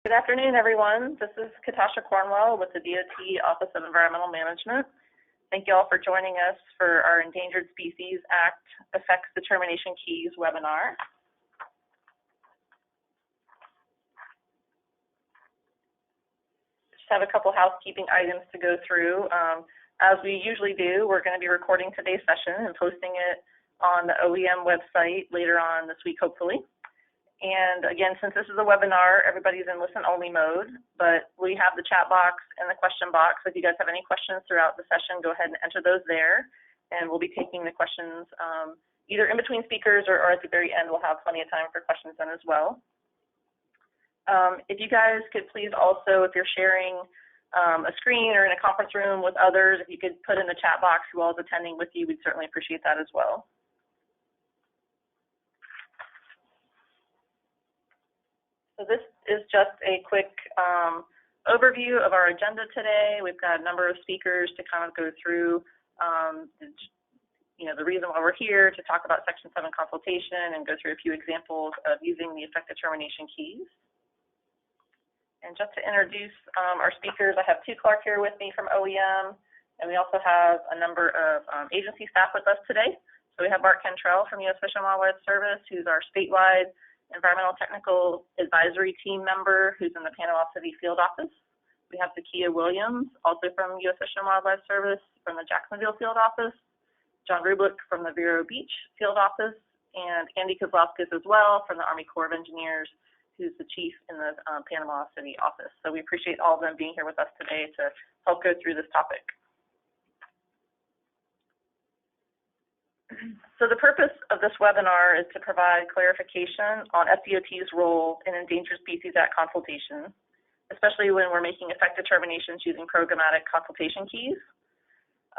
Good afternoon, everyone. This is Katasha Cornwell with the DOT Office of Environmental Management. Thank you all for joining us for our Endangered Species Act Effects Determination Keys webinar. Just have a couple housekeeping items to go through. As we usually do, we're going to be recording today's session and posting it on the OEM website later on this week, hopefully. And again, since this is a webinar, everybody's in listen-only mode, but we have the chat box and the question box. So if you guys have any questions throughout the session, go ahead and enter those there, and we'll be taking the questions either in between speakers or at the very end. We'll have plenty of time for questions then as well. If you guys could please also, if you're sharing a screen or in a conference room with others, if you could put in the chat box who all is attending with you, we'd certainly appreciate that as well. So this is just a quick overview of our agenda today. We've got a number of speakers to kind of go through, the reason why we're here, to talk about Section 7 consultation and go through a few examples of using the effect determination keys. And just to introduce our speakers, I have Clark here with me from OEM, and we also have a number of agency staff with us today. So we have Bart Cantrell from U.S. Fish and Wildlife Service, who's our statewide Environmental Technical Advisory Team member who's in the Panama City Field Office. We have Zakia Williams, also from U.S. Fish and Wildlife Service, from the Jacksonville Field Office, John Rublik from the Vero Beach Field Office, and Andy Kozlowskis as well from the Army Corps of Engineers, who's the chief in the Panama City office. So we appreciate all of them being here with us today to help go through this topic. So the purpose of this webinar is to provide clarification on FDOT's role in Endangered Species Act consultation, especially when we're making effect determinations using programmatic consultation keys.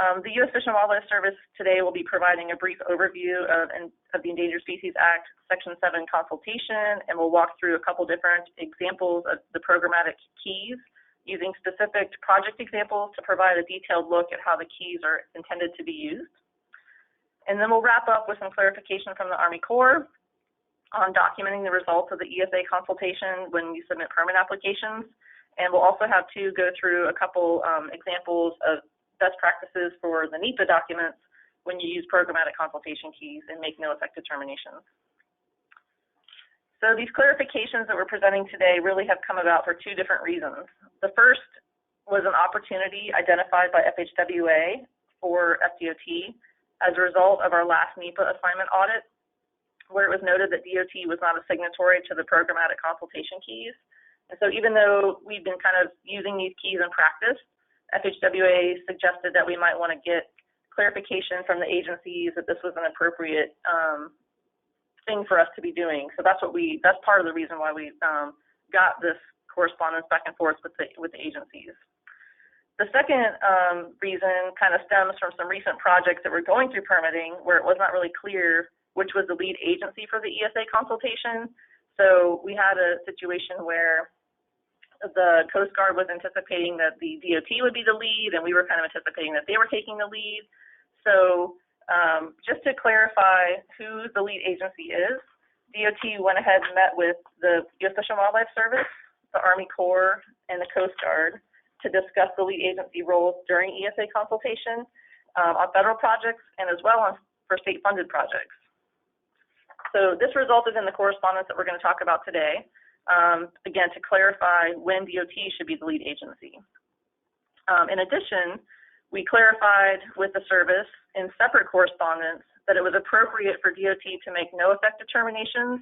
The U.S. Fish and Wildlife Service today will be providing a brief overview of the Endangered Species Act Section 7 consultation, and we'll walk through a couple different examples of the programmatic keys using specific project examples to provide a detailed look at how the keys are intended to be used. And then we'll wrap up with some clarification from the Army Corps on documenting the results of the ESA consultation when you submit permit applications. And we'll also have to go through a couple examples of best practices for the NEPA documents when you use programmatic consultation keys and make no effect determinations. So these clarifications that we're presenting today really have come about for two different reasons. The first was an opportunity identified by FHWA for FDOT as a result of our last NEPA assignment audit, where it was noted that DOT was not a signatory to the programmatic consultation keys. And so even though we've been kind of using these keys in practice, FHWA suggested that we might want to get clarification from the agencies that this was an appropriate thing for us to be doing. So that's part of the reason why we got this correspondence back and forth with the agencies. The second reason kind of stems from some recent projects that were going through permitting where it was not really clear which was the lead agency for the ESA consultation. So we had a situation where the Coast Guard was anticipating that the DOT would be the lead, and we were kind of anticipating that they were taking the lead. So just to clarify who the lead agency is, DOT went ahead and met with the U.S. Fish and Wildlife Service, the Army Corps, and the Coast Guard to discuss the lead agency roles during ESA consultation on federal projects and as well for state-funded projects. So this resulted in the correspondence that we're going to talk about today, again, to clarify when DOT should be the lead agency. In addition, we clarified with the service in separate correspondence that it was appropriate for DOT to make no effect determinations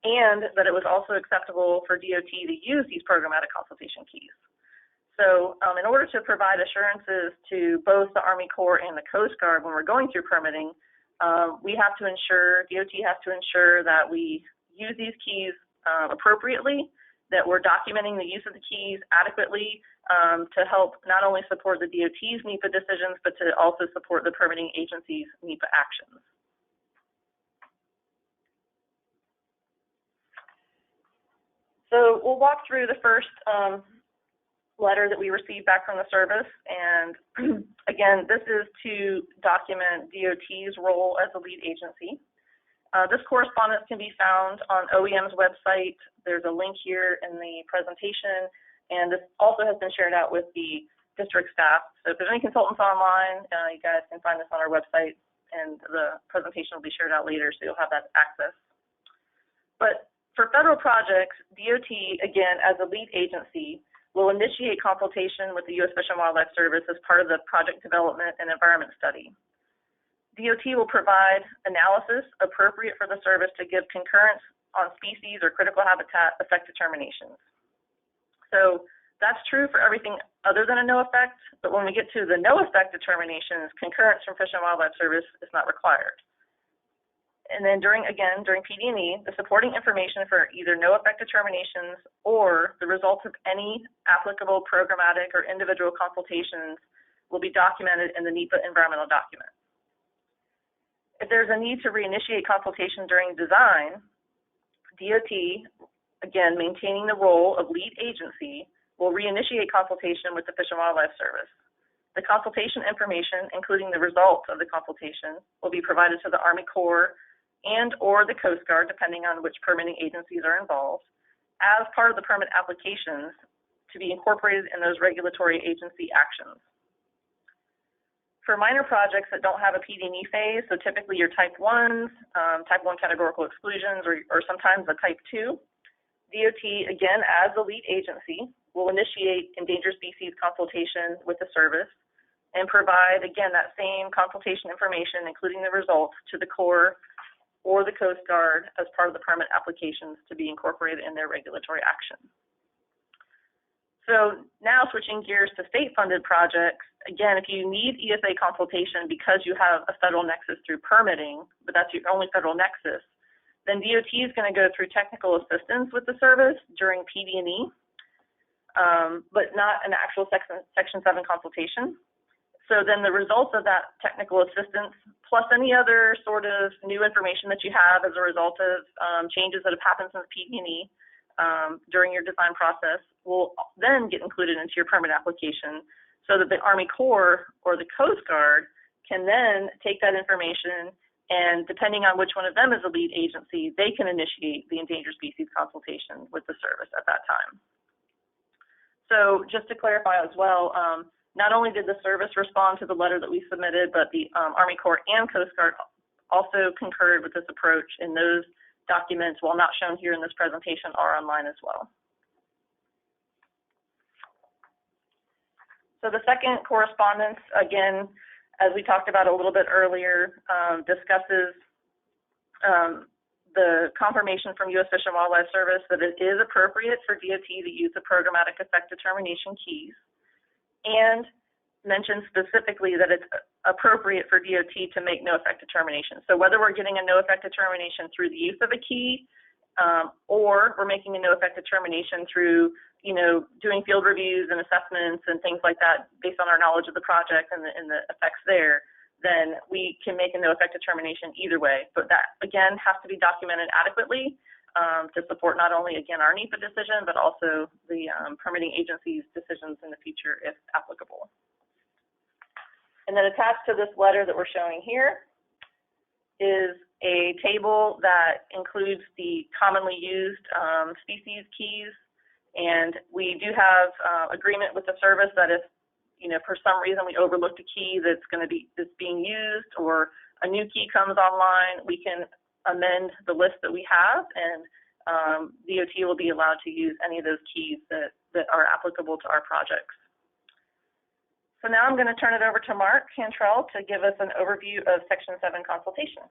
and that it was also acceptable for DOT to use these programmatic consultation keys. So in order to provide assurances to both the Army Corps and the Coast Guard when we're going through permitting, DOT has to ensure that we use these keys appropriately, that we're documenting the use of the keys adequately to help not only support the DOT's NEPA decisions, but to also support the permitting agency's NEPA actions. So we'll walk through the first letter that we received back from the service, and again, this is to document DOT's role as the lead agency. This correspondence can be found on OEM's website. There's a link here in the presentation, and this also has been shared out with the district staff. So if there's any consultants online, you guys can find this on our website, and the presentation will be shared out later, so you'll have that access. But for federal projects, DOT, again, as a lead agency, will initiate consultation with the U.S. Fish and Wildlife Service as part of the project development and environment study. DOT will provide analysis appropriate for the service to give concurrence on species or critical habitat effect determinations. So that's true for everything other than a no effect, but when we get to the no effect determinations, concurrence from Fish and Wildlife Service is not required. And then during PD&E, the supporting information for either no effect determinations or the results of any applicable programmatic or individual consultations will be documented in the NEPA environmental document. If there's a need to reinitiate consultation during design, DOT, again, maintaining the role of lead agency, will reinitiate consultation with the Fish and Wildlife Service. The consultation information, including the results of the consultation, will be provided to the Army Corps and or the Coast Guard, depending on which permitting agencies are involved, as part of the permit applications to be incorporated in those regulatory agency actions. For minor projects that don't have a PD&E phase, so typically your type 1s, type 1 categorical exclusions, or sometimes a type 2, DOT, again, as the lead agency, will initiate endangered species consultation with the service and provide, again, that same consultation information, including the results, to the Corps or the Coast Guard as part of the permit applications to be incorporated in their regulatory action. So now switching gears to state-funded projects, again, if you need ESA consultation because you have a federal nexus through permitting, but that's your only federal nexus, then DOT is going to go through technical assistance with the service during PD&E, but not an actual Section 7 consultation. So then the results of that technical assistance, plus any other sort of new information that you have as a result of changes that have happened since PD&E during your design process, will then get included into your permit application so that the Army Corps or the Coast Guard can then take that information and, depending on which one of them is the lead agency, they can initiate the endangered species consultation with the service at that time. So just to clarify as well, not only did the service respond to the letter that we submitted, but the Army Corps and Coast Guard also concurred with this approach, and those documents, while not shown here in this presentation, are online as well. So the second correspondence, again, as we talked about a little bit earlier, discusses the confirmation from U.S. Fish and Wildlife Service that it is appropriate for DOT to use the Programmatic Effect Determination Keys, and mentions specifically that it's appropriate for DOT to make no effect determination. So whether we're getting a no effect determination through the use of a key, or we're making a no effect determination through, doing field reviews and assessments and things like that based on our knowledge of the project and the effects there, then we can make a no effect determination either way. But that, again, has to be documented adequately to support not only, again, our NEPA decision, but also the permitting agency's decisions in the future if applicable. And then attached to this letter that we're showing here is a table that includes the commonly used species keys. And we do have agreement with the service that if, for some reason we overlooked a key that's being used, or a new key comes online, we can amend the list that we have, and DOT will be allowed to use any of those keys that are applicable to our projects. So now I'm going to turn it over to Mark Cantrell to give us an overview of Section 7 consultation.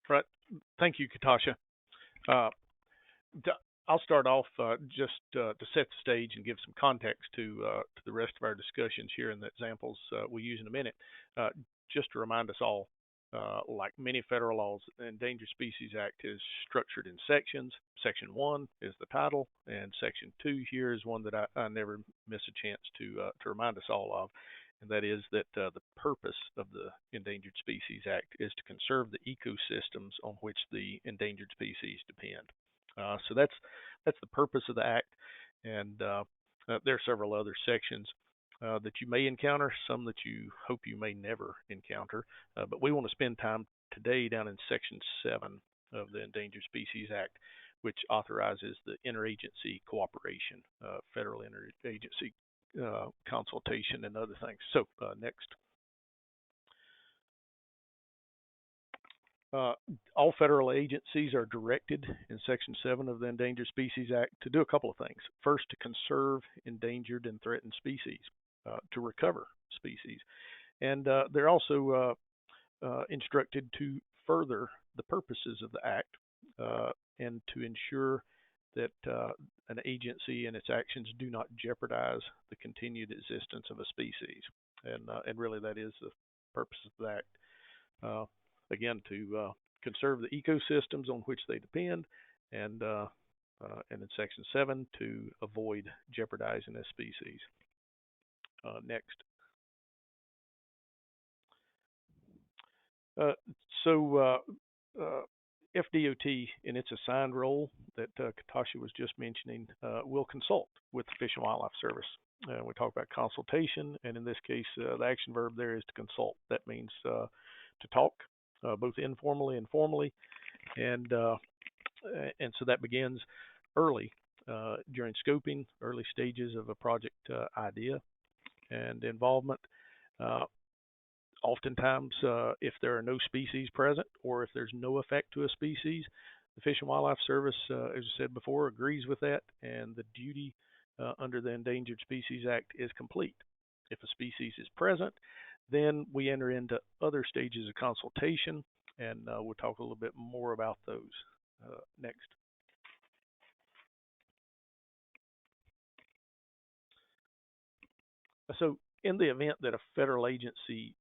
Right. Thank you, Katasha. I'll start off just to set the stage and give some context to the rest of our discussions here and the examples we'll use in a minute. Just to remind us all, like many federal laws, the Endangered Species Act is structured in sections. Section 1 is the title, and Section 2 here is one that I never miss a chance to remind us all of, and that is that the purpose of the Endangered Species Act is to conserve the ecosystems on which the endangered species depend. So that's the purpose of the Act, and there are several other sections that you may encounter, some that you hope you may never encounter. But we want to spend time today down in Section 7 of the Endangered Species Act, which authorizes the interagency cooperation, federal interagency consultation, and other things. So next. All federal agencies are directed in Section 7 of the Endangered Species Act to do a couple of things. First, to conserve endangered and threatened species, to recover species. And they're also instructed to further the purposes of the Act and to ensure that an agency and its actions do not jeopardize the continued existence of a species. And really that is the purpose of the Act. Again, to conserve the ecosystems on which they depend, and in Section 7, to avoid jeopardizing a species. Next. FDOT, in its assigned role that Katasha was just mentioning, will consult with the Fish and Wildlife Service. We talk about consultation, and in this case, the action verb there is to consult. That means to talk, both informally and formally, and so that begins early during scoping, early stages of a project idea and involvement. Oftentimes, if there are no species present or if there's no effect to a species, the Fish and Wildlife Service, as I said before, agrees with that, and the duty under the Endangered Species Act is complete. If a species is present, then we enter into other stages of consultation, and we'll talk a little bit more about those next. So in the event that a federal agency,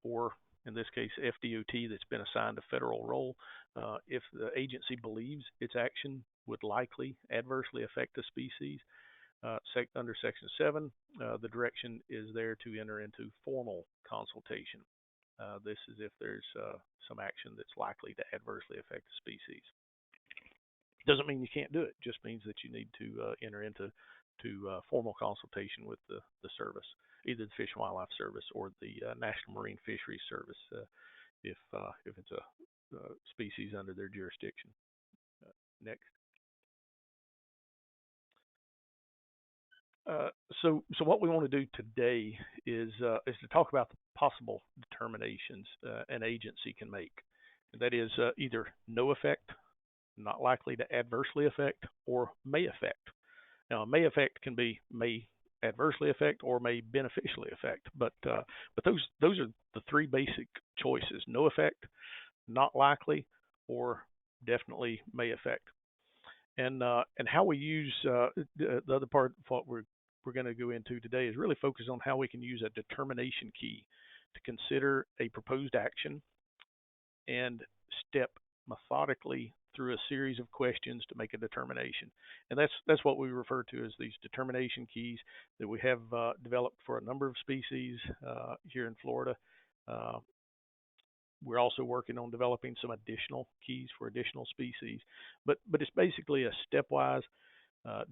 or in this case FDOT, that's been assigned a federal role, if the agency believes its action would likely adversely affect a species, under Section 7, the direction is there to enter into formal consultation. This is if there's some action that's likely to adversely affect the species. Doesn't mean you can't do it, just means that you need to enter into formal consultation with the service, either the Fish and Wildlife Service or the National Marine Fisheries Service, if it's a species under their jurisdiction. Next. So what we want to do today is to talk about the possible determinations an agency can make. And that is either no effect, not likely to adversely affect, or may affect. Now, may affect can be may adversely affect or may beneficially affect, but those are the three basic choices: no effect, not likely, or definitely may affect. And how we use the other part of what we're going to go into today is really focus on how we can use a determination key to consider a proposed action and step methodically through a series of questions to make a determination. And that's what we refer to as these determination keys that we have developed for a number of species here in Florida. We're also working on developing some additional keys for additional species, but it's basically a stepwise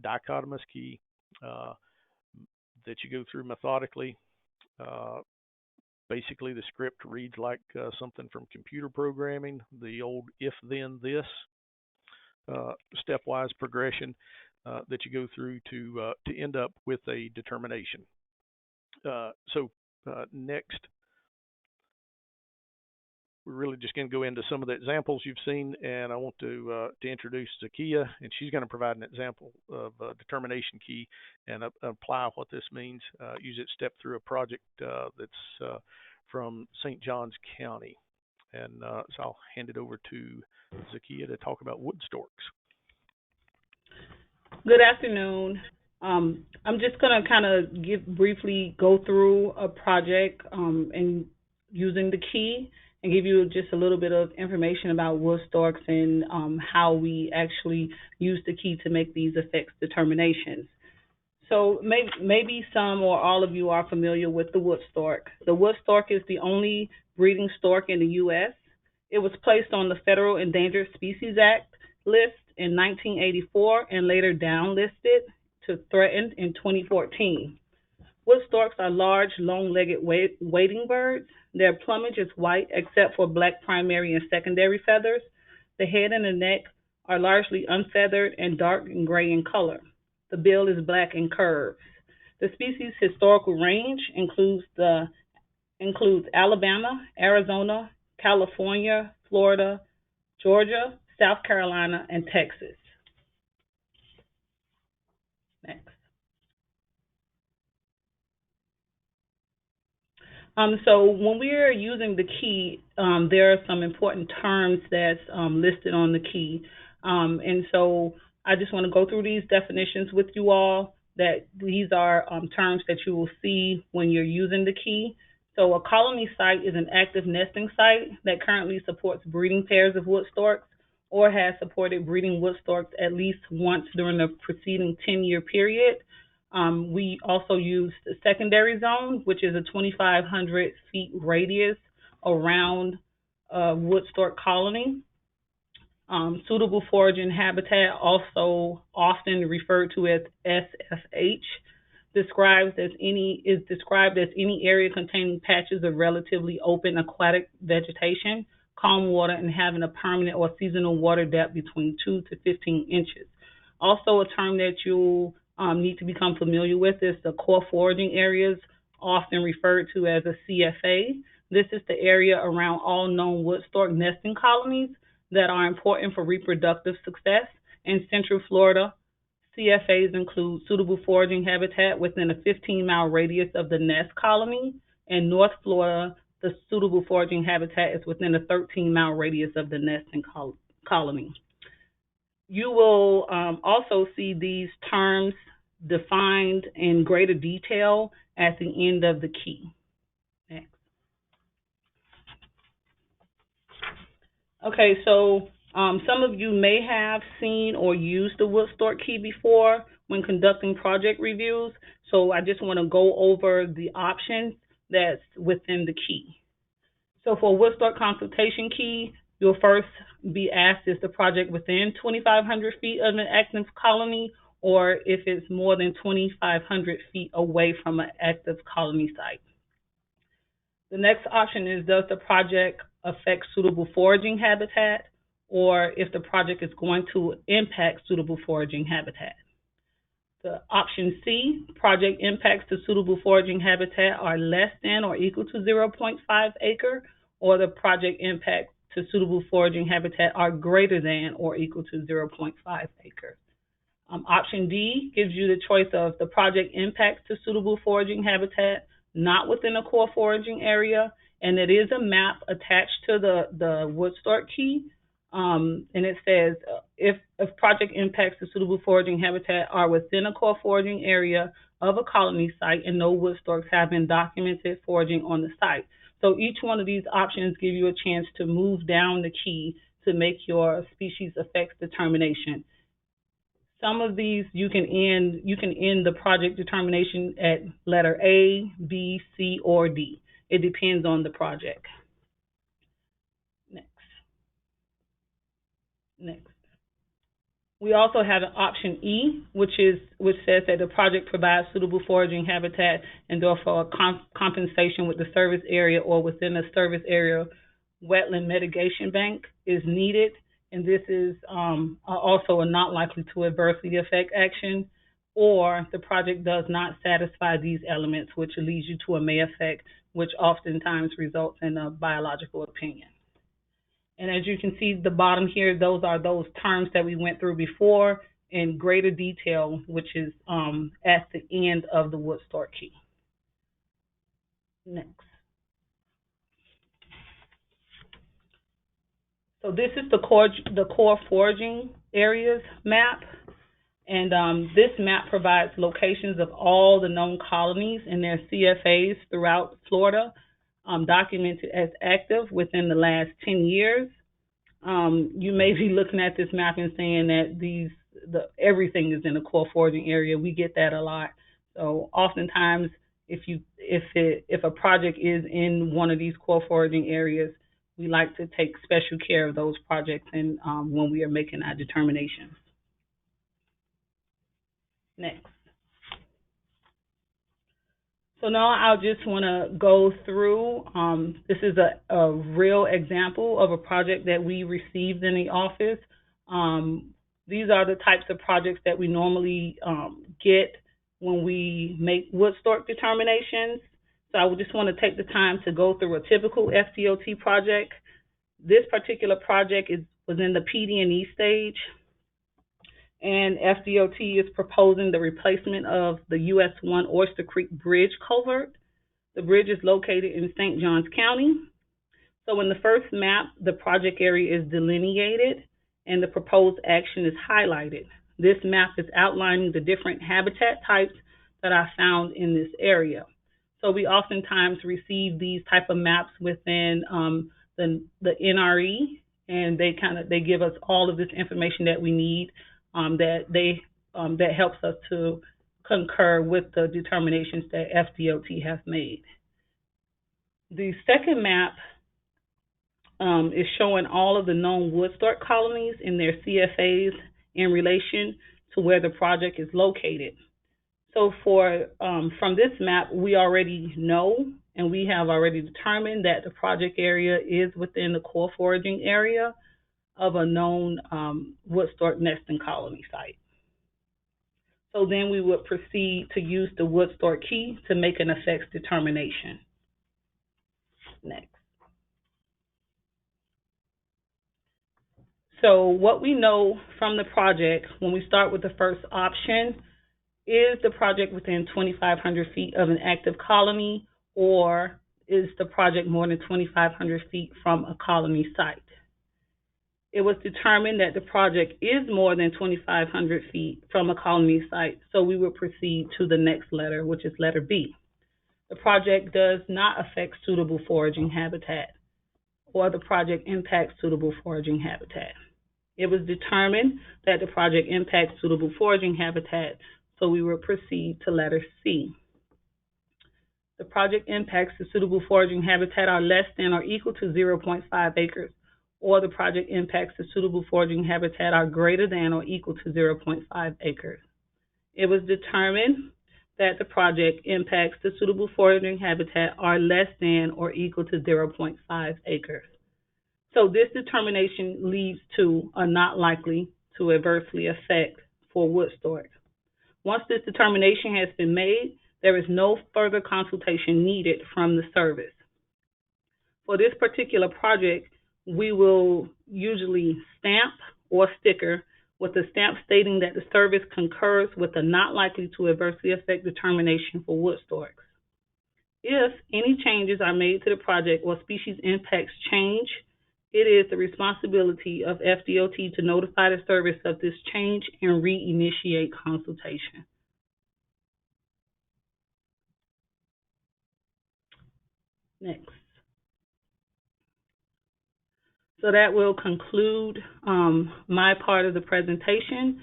dichotomous key that you go through methodically. Basically, the script reads like something from computer programming, the old if then this stepwise progression that you go through to end up with a determination. Next, we're really just going to go into some of the examples you've seen, and I want to introduce Zakia, and she's going to provide an example of a determination key and apply what this means. Use it step through a project that's from St. Johns County. And so I'll hand it over to Zakia to talk about wood storks. Good afternoon. I'm just going to kind of briefly go through a project and using the key and give you just a little bit of information about wood storks and how we actually use the key to make these effects determinations. So maybe some or all of you are familiar with the wood stork. The wood stork is the only breeding stork in the U.S. It was placed on the Federal Endangered Species Act list in 1984 and later downlisted to threatened in 2014. Wood storks are large, long-legged wading birds. Their plumage is white except for black primary and secondary feathers. The head and the neck are largely unfeathered and dark and gray in color. The bill is black and curved. The species' historical range includes Alabama, Arizona, California, Florida, Georgia, South Carolina, and Texas. Next. So when we are using the key, there are some important terms that's listed on the key. And so I just want to go through these definitions with you all, that these are terms that you will see when you're using the key. So a colony site is an active nesting site that currently supports breeding pairs of wood storks or has supported breeding wood storks at least once during the preceding 10-year period. We also use the secondary zone, which is a 2,500 feet radius around a wood stork colony. Suitable foraging habitat, also often referred to as SFH, is described as any area containing patches of relatively open aquatic vegetation, calm water, and having a permanent or seasonal water depth between 2 to 15 inches. Also, a term that you'll need to become familiar with is the core foraging areas, often referred to as a CFA. This is the area around all known wood stork nesting colonies that are important for reproductive success. In Central Florida, CFAs include suitable foraging habitat within a 15-mile radius of the nest colony. In North Florida, the suitable foraging habitat is within a 13-mile radius of the nesting colony. You will also see these terms defined in greater detail at the end of the key. Next. Okay, so some of you may have seen or used the wood stork key before when conducting project reviews, so I just want to go over the options that's within the key. So for wood stork consultation key, you'll first be asked, is the project within 2,500 feet of an active colony, or if it's more than 2,500 feet away from an active colony site. The next option is, does the project affect suitable foraging habitat, or if the project is going to impact suitable foraging habitat. The option C, project impacts to suitable foraging habitat are less than or equal to 0.5 acre, or the project impacts to suitable foraging habitat are greater than or equal to 0.5 acres. Option D gives you the choice of the project impacts to suitable foraging habitat not within a core foraging area, and it is a map attached to the wood stork key, and it says if project impacts to suitable foraging habitat are within a core foraging area of a colony site and no wood storks have been documented foraging on the site. So each one of these options give you a chance to move down the key to make your species effects determination. Some of these you can end the project determination at letter A, B, C, or D. It depends on the project. Next. We also have an option E, which says that the project provides suitable foraging habitat and therefore compensation with the service area or within a service area wetland mitigation bank is needed. And this is also a not likely to adversely affect action, or the project does not satisfy these elements, which leads you to a may affect, which oftentimes results in a biological opinion. And as you can see at the bottom here, those are those terms that we went through before in greater detail, which is at the end of the wood stork key. Next. So this is the core foraging areas map, and this map provides locations of all the known colonies and their CFAs throughout Florida, documented as active within the last 10 years. You may be looking at this map and saying that everything is in a core foraging area. We get that a lot. So oftentimes, if a project is in one of these core foraging areas, we like to take special care of those projects and when we are making our determinations. Next. So now I just want to go through, this is a real example of a project that we received in the office. These are the types of projects that we normally get when we make wood storage determinations. So I would just want to take the time to go through a typical FDOT project. This particular project was in the PD&E stage, and FDOT is proposing the replacement of the US 1 Oyster Creek Bridge culvert. The bridge is located in St. Johns County. So in the first map, the project area is delineated and the proposed action is highlighted. This map is outlining the different habitat types that are found in this area. So we oftentimes receive these type of maps within the NRE, and they give us all of this information that we need that helps us to concur with the determinations that FDOT has made. The second map is showing all of the known wood storage colonies in their CFAs in relation to where the project is located. So from this map, we already know and we have already determined that the project area is within the core foraging area of a known wood storage nesting colony site. So then we would proceed to use the wood storage key to make an effects determination. Next. So what we know from the project when we start with the first option is the project within 2,500 feet of an active colony, or is the project more than 2,500 feet from a colony site? It was determined that the project is more than 2,500 feet from a colony site, so we will proceed to the next letter, which is letter B. The project does not affect suitable foraging habitat, or the project impacts suitable foraging habitat. It was determined that the project impacts suitable foraging habitat, so we will proceed to letter C. The project impacts to suitable foraging habitat are less than or equal to 0.5 acres, or the project impacts to suitable foraging habitat are greater than or equal to 0.5 acres. It was determined that the project impacts to suitable foraging habitat are less than or equal to 0.5 acres. So this determination leads to a not likely to adversely affect for wood storage. Once this determination has been made, there is no further consultation needed from the service. For this particular project, we will usually stamp or sticker with a stamp stating that the service concurs with the not likely to adversely affect determination for wood storage. If any changes are made to the project or species impacts change, it is the responsibility of FDOT to notify the service of this change and reinitiate consultation. Next. So that will conclude my part of the presentation.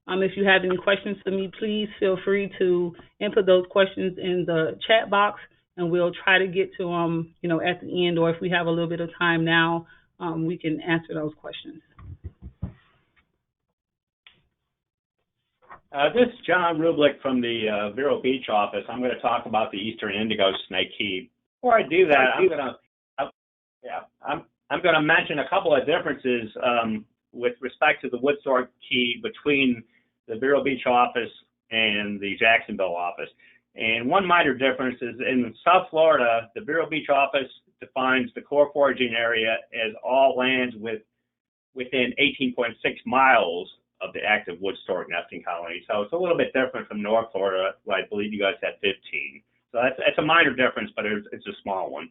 If you have any questions for me, please feel free to input those questions in the chat box, and we'll try to get to them, at the end, or if we have a little bit of time now, we can answer those questions. This is John Rublick from the Vero Beach office. I'm going to talk about the Eastern Indigo Snake Key. Before I do that, I'm going to mention a couple of differences with respect to the wood storage key between the Vero Beach office and the Jacksonville office. And one minor difference is in South Florida, the Vero Beach office defines the core foraging area as all lands within 18.6 miles of the active wood storage nesting colony. So it's a little bit different from North Florida, where I believe you guys had 15. So that's a minor difference, but it's a small one.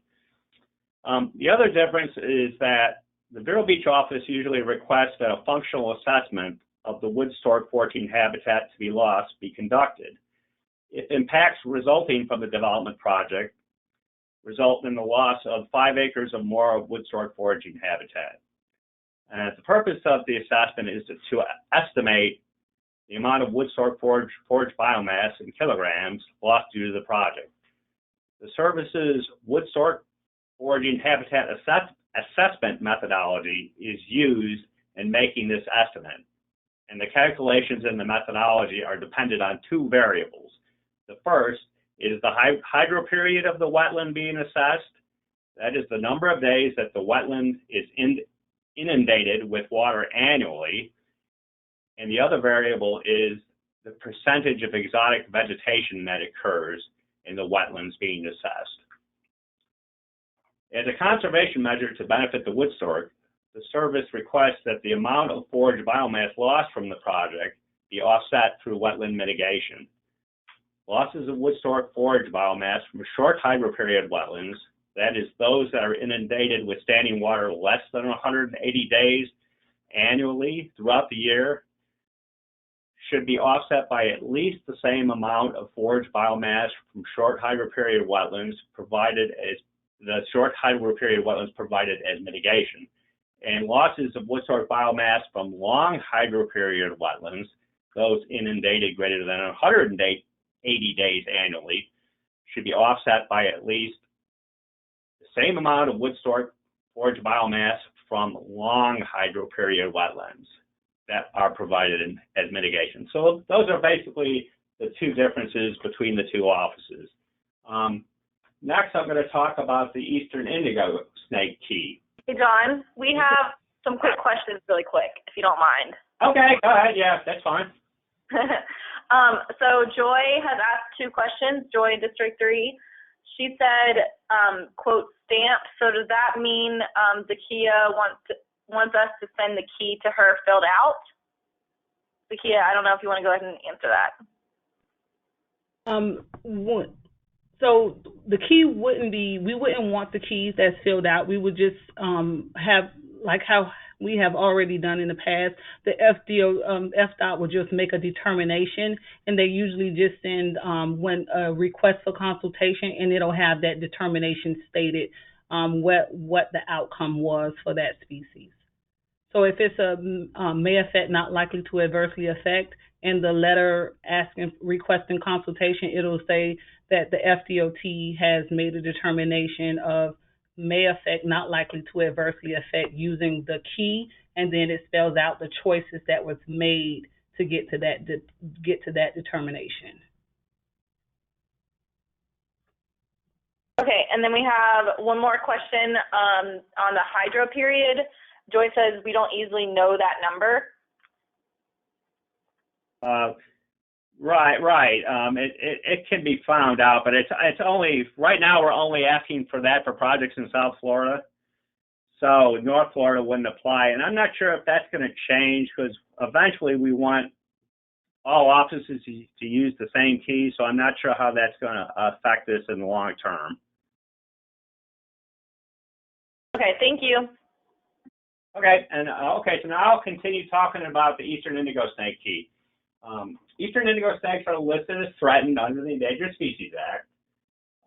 The other difference is that the Vero Beach office usually requests that a functional assessment of the wood storage foraging habitat to be lost be conducted. If impacts resulting from the development project result in the loss of 5 acres or more of wood storage foraging habitat. And the purpose of the assessment is to estimate the amount of wood storage forage biomass in kilograms lost due to the project. The service's wood storage foraging habitat assessment methodology is used in making this estimate, and the calculations in the methodology are dependent on two variables. The first is the hydro period of the wetland being assessed. That is the number of days that the wetland is inundated with water annually. And the other variable is the percentage of exotic vegetation that occurs in the wetlands being assessed. As a conservation measure to benefit the wood stork, the service requests that the amount of forage biomass lost from the project be offset through wetland mitigation. Losses of wood stork forage biomass from short hydro period wetlands, that is those that are inundated with standing water less than 180 days annually throughout the year, should be offset by at least the same amount of forage biomass from short hydro period wetlands provided as mitigation. And losses of wood stork biomass from long hydro period wetlands, those inundated greater than 180 days annually, should be offset by at least the same amount of wood stork forage biomass from long hydro period wetlands that are provided as mitigation. So those are basically the two differences between the two offices. Next, I'm going to talk about the Eastern Indigo Snake Key. Hey, John, we have some quick questions really quick, if you don't mind. Okay, go ahead. Yeah, that's fine. So Joy has asked two questions, Joy District 3. She said, quote, stamp. So does that mean the Kia wants us to send the key to her filled out? The Kia, I don't know if you want to go ahead and answer that. So the key wouldn't be, we wouldn't want the keys that's filled out. We would just have, like how we have already done in the past, the FDOT would just make a determination, and they usually just send when a request for consultation, and it'll have that determination stated what the outcome was for that species. So if it's a may affect, not likely to adversely affect, and the letter requesting consultation, it'll say that the FDOT has made a determination of may affect, not likely to adversely affect using the key, and then it spells out the choices that was made to get to that determination. Okay, and then we have one more question on the hydro period. Joy says we don't easily know that number. Right. It can be found out, but it's only right now we're only asking for that for projects in South Florida. So North Florida wouldn't apply, and I'm not sure if that's going to change because eventually we want all offices to use the same key. So I'm not sure how that's going to affect this in the long term. Okay, thank you. Okay, so now I'll continue talking about the Eastern Indigo Snake Key. Eastern indigo snakes are listed as threatened under the Endangered Species Act.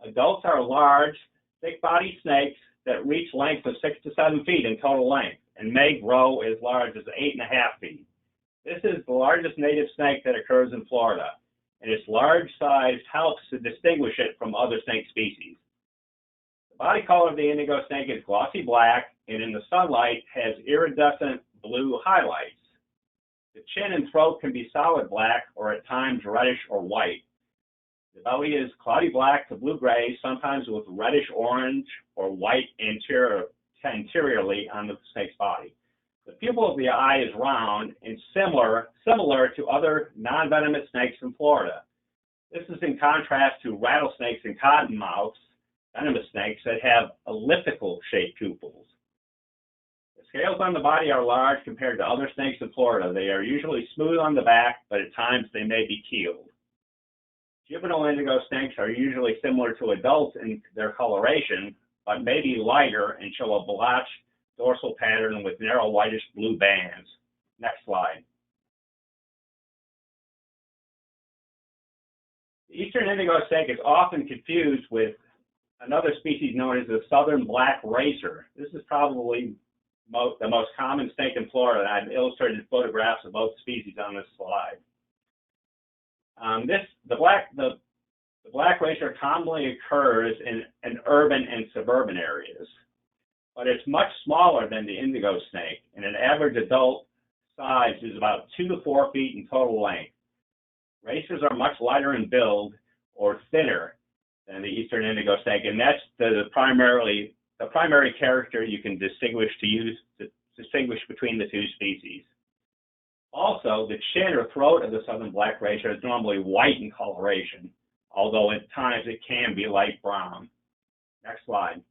Adults are large, thick-bodied snakes that reach lengths of 6 to 7 feet in total length and may grow as large as 8.5 feet. This is the largest native snake that occurs in Florida, and its large size helps to distinguish it from other snake species. The body color of the indigo snake is glossy black, and in the sunlight has iridescent blue highlights. The chin and throat can be solid black or at times reddish or white. The belly is cloudy black to blue-gray, sometimes with reddish-orange or white anteriorly on the snake's body. The pupil of the eye is round and similar to other non-venomous snakes in Florida. This is in contrast to rattlesnakes and cottonmouths, venomous snakes that have elliptical-shaped pupils. The scales on the body are large compared to other snakes in Florida. They are usually smooth on the back, but at times they may be keeled. Juvenile indigo snakes are usually similar to adults in their coloration, but may be lighter and show a blotched dorsal pattern with narrow whitish blue bands. Next slide. The Eastern indigo snake is often confused with another species known as the southern black racer. This is probably the most common snake in Florida, and I've illustrated photographs of both species on this slide. The black racer commonly occurs in urban and suburban areas, but it's much smaller than the indigo snake, and an average adult size is about 2 to 4 feet in total length. Racers are much lighter in build or thinner than the eastern indigo snake, and that's the primary character you can distinguish between the two species. Also, the chin or throat of the southern black racer is normally white in coloration, although at times it can be light brown. Next slide.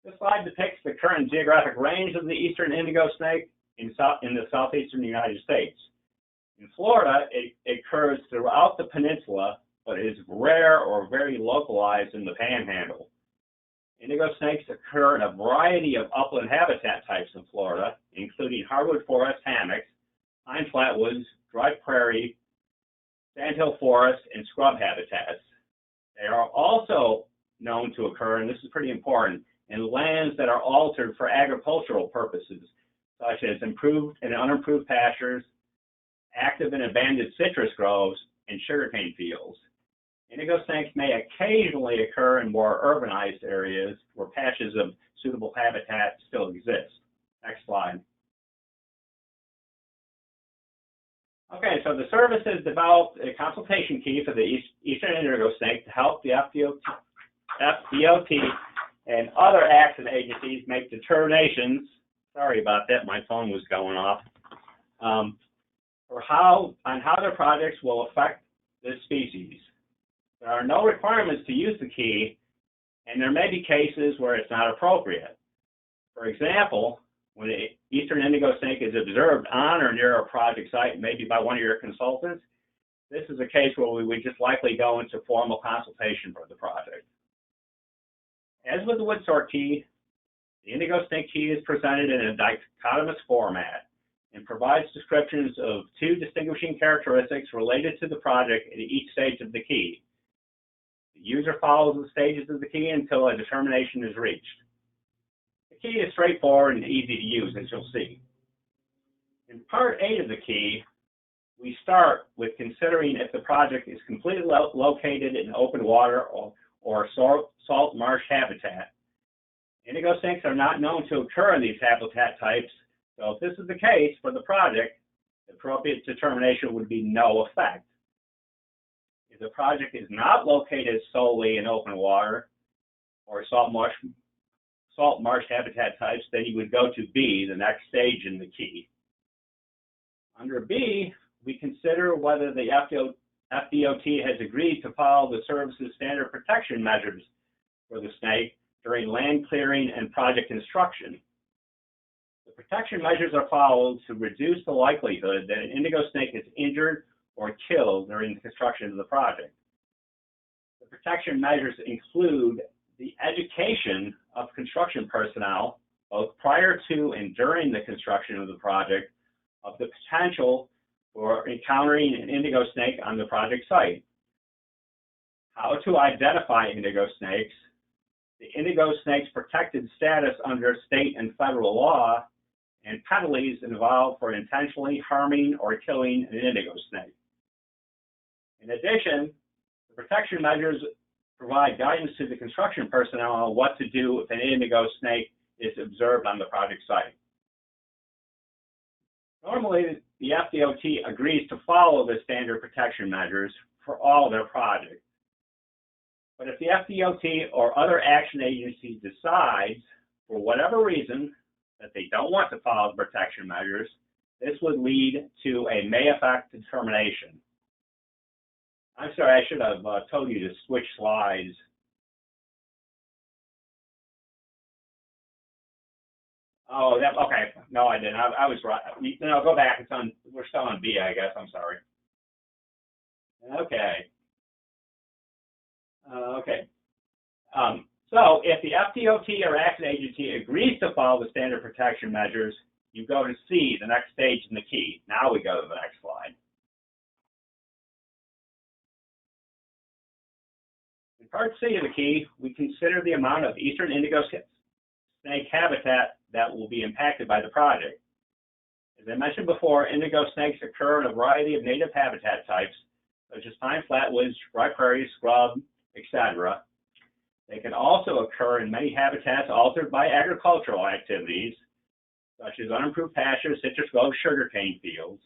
This slide depicts the current geographic range of the eastern indigo snake in the southeastern United States. In Florida, it occurs throughout the peninsula, but is rare or very localized in the panhandle. Indigo snakes occur in a variety of upland habitat types in Florida, including hardwood forest hammocks, pine flatwoods, dry prairie, sandhill forest, and scrub habitats. They are also known to occur, and this is pretty important, in lands that are altered for agricultural purposes, such as improved and unimproved pastures, active and abandoned citrus groves, and sugarcane fields. Indigo snakes may occasionally occur in more urbanized areas where patches of suitable habitat still exist. Next slide. Okay, so the service has developed a consultation key for the eastern indigo snake to help the FDOT and other action agencies make determinations. Sorry about that, my phone was going off. On how their projects will affect this species. There are no requirements to use the key, and there may be cases where it's not appropriate. For example, when the eastern indigo snake is observed on or near a project site, maybe by one of your consultants, this is a case where we would just likely go into formal consultation for the project. As with the wood sort key, the indigo snake key is presented in a dichotomous format and provides descriptions of two distinguishing characteristics related to the project at each stage of the key. The user follows the stages of the key until a determination is reached. The key is straightforward and easy to use, as you'll see. In Part 8 of the key, we start with considering if the project is completely located in open water or salt marsh habitat. Indigo snakes are not known to occur in these habitat types, so if this is the case for the project, the appropriate determination would be no effect. If the project is not located solely in open water or salt marsh habitat types, then you would go to B, the next stage in the key. Under B, we consider whether the FDOT has agreed to follow the service's standard protection measures for the snake during land clearing and project construction. The protection measures are followed to reduce the likelihood that an indigo snake is injured or killed during the construction of the project. The protection measures include the education of construction personnel, both prior to and during the construction of the project, of the potential for encountering an indigo snake on the project site, how to identify indigo snakes, the indigo snake's protected status under state and federal law, and penalties involved for intentionally harming or killing an indigo snake. In addition, the protection measures provide guidance to the construction personnel on what to do if an indigo snake is observed on the project site. Normally, the FDOT agrees to follow the standard protection measures for all their projects. But if the FDOT or other action agency decides, for whatever reason, that they don't want to follow the protection measures, this would lead to a may affect determination. I'm sorry, I should have told you to switch slides. Oh, okay. No, I didn't. I was right. No, go back. It's on. We're still on B, I guess. I'm sorry. Okay. Okay. So if the FDOT or action agency agrees to follow the standard protection measures, you go to C, the next stage in the key. Now we go to the next slide. In Part C of the key, we consider the amount of eastern indigo snake habitat that will be impacted by the project. As I mentioned before, indigo snakes occur in a variety of native habitat types, such as pine flatwoods, dry prairie, scrub, etc. They can also occur in many habitats altered by agricultural activities, such as unimproved pastures, citrus groves, sugarcane fields.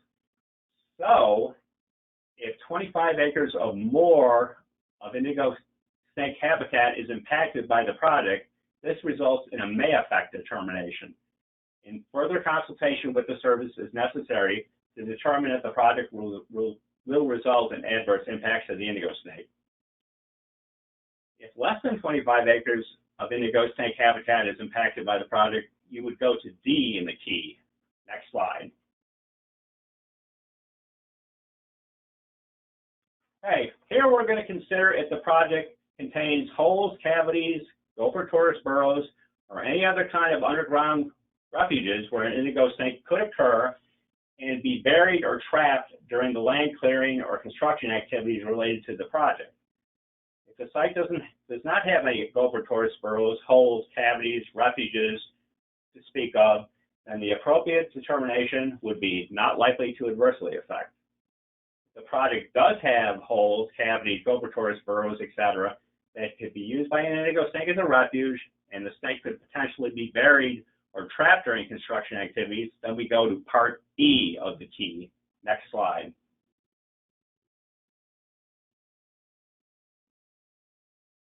So, If 25 acres or more of indigo snake habitat is impacted by the project, this results in a may affect determination. And further consultation with the service is necessary to determine if the project will result in adverse impacts to the indigo snake. If less than 25 acres of indigo snake habitat is impacted by the project, you would go to D in the key. Next slide. Okay, here we're going to consider if the project contains holes, cavities, gopher tortoise burrows, or any other kind of underground refuges where an indigo snake could occur and be buried or trapped during the land clearing or construction activities related to the project. If the site does not have any gopher tortoise burrows, holes, cavities, refuges to speak of, then the appropriate determination would be not likely to adversely affect. If the project does have holes, cavities, gopher tortoise burrows, etc., that could be used by an indigo snake as a refuge, and the snake could potentially be buried or trapped during construction activities, then we go to part E of the key. Next slide.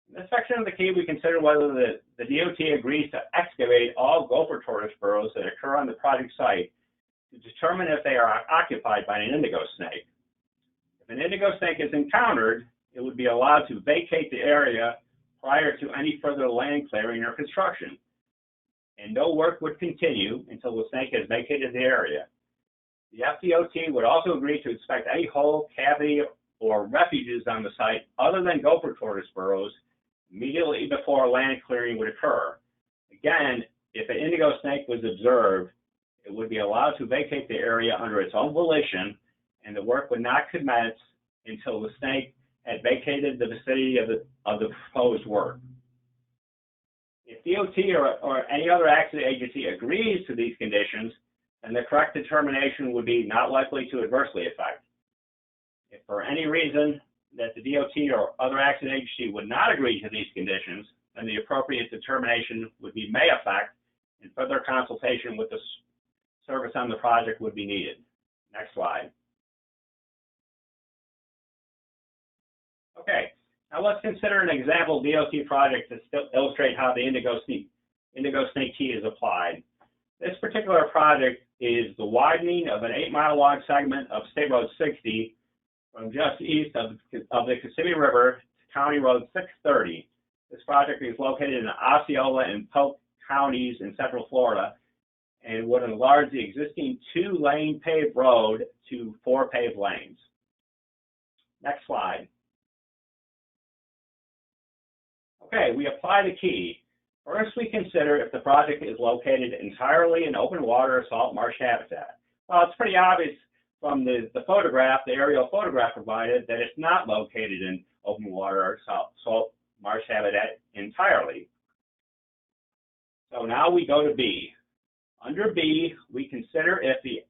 In this section of the key, we consider whether the DOT agrees to excavate all gopher tortoise burrows that occur on the project site to determine if they are occupied by an indigo snake. If an indigo snake is encountered, it would be allowed to vacate the area prior to any further land clearing or construction, and no work would continue until the snake has vacated the area. The FDOT would also agree to inspect any hole, cavity, or refuges on the site other than gopher tortoise burrows immediately before land clearing would occur. Again, if an indigo snake was observed, it would be allowed to vacate the area under its own volition, and the work would not commence until the snake had vacated the vicinity of the proposed work. If DOT or any other accident agency agrees to these conditions, then the correct determination would be not likely to adversely affect. If for any reason that the DOT or other accident agency would not agree to these conditions, then the appropriate determination would be may affect, and further consultation with the service on the project would be needed. Next slide. Okay, now let's consider an example DOT project to illustrate how the indigo snake key is applied. This particular project is the widening of an 8-mile long segment of State Road 60 from just east of the Kissimmee River to County Road 630. This project is located in Osceola and Polk counties in central Florida and would enlarge the existing 2-lane paved road to 4 paved lanes. Next slide. Okay, we apply the key. First, we consider if the project is located entirely in open water or salt marsh habitat. Well, it's pretty obvious from the photograph, the aerial photograph provided, that it's not located in open water or salt marsh habitat entirely. So now we go to B. Under B, we consider if the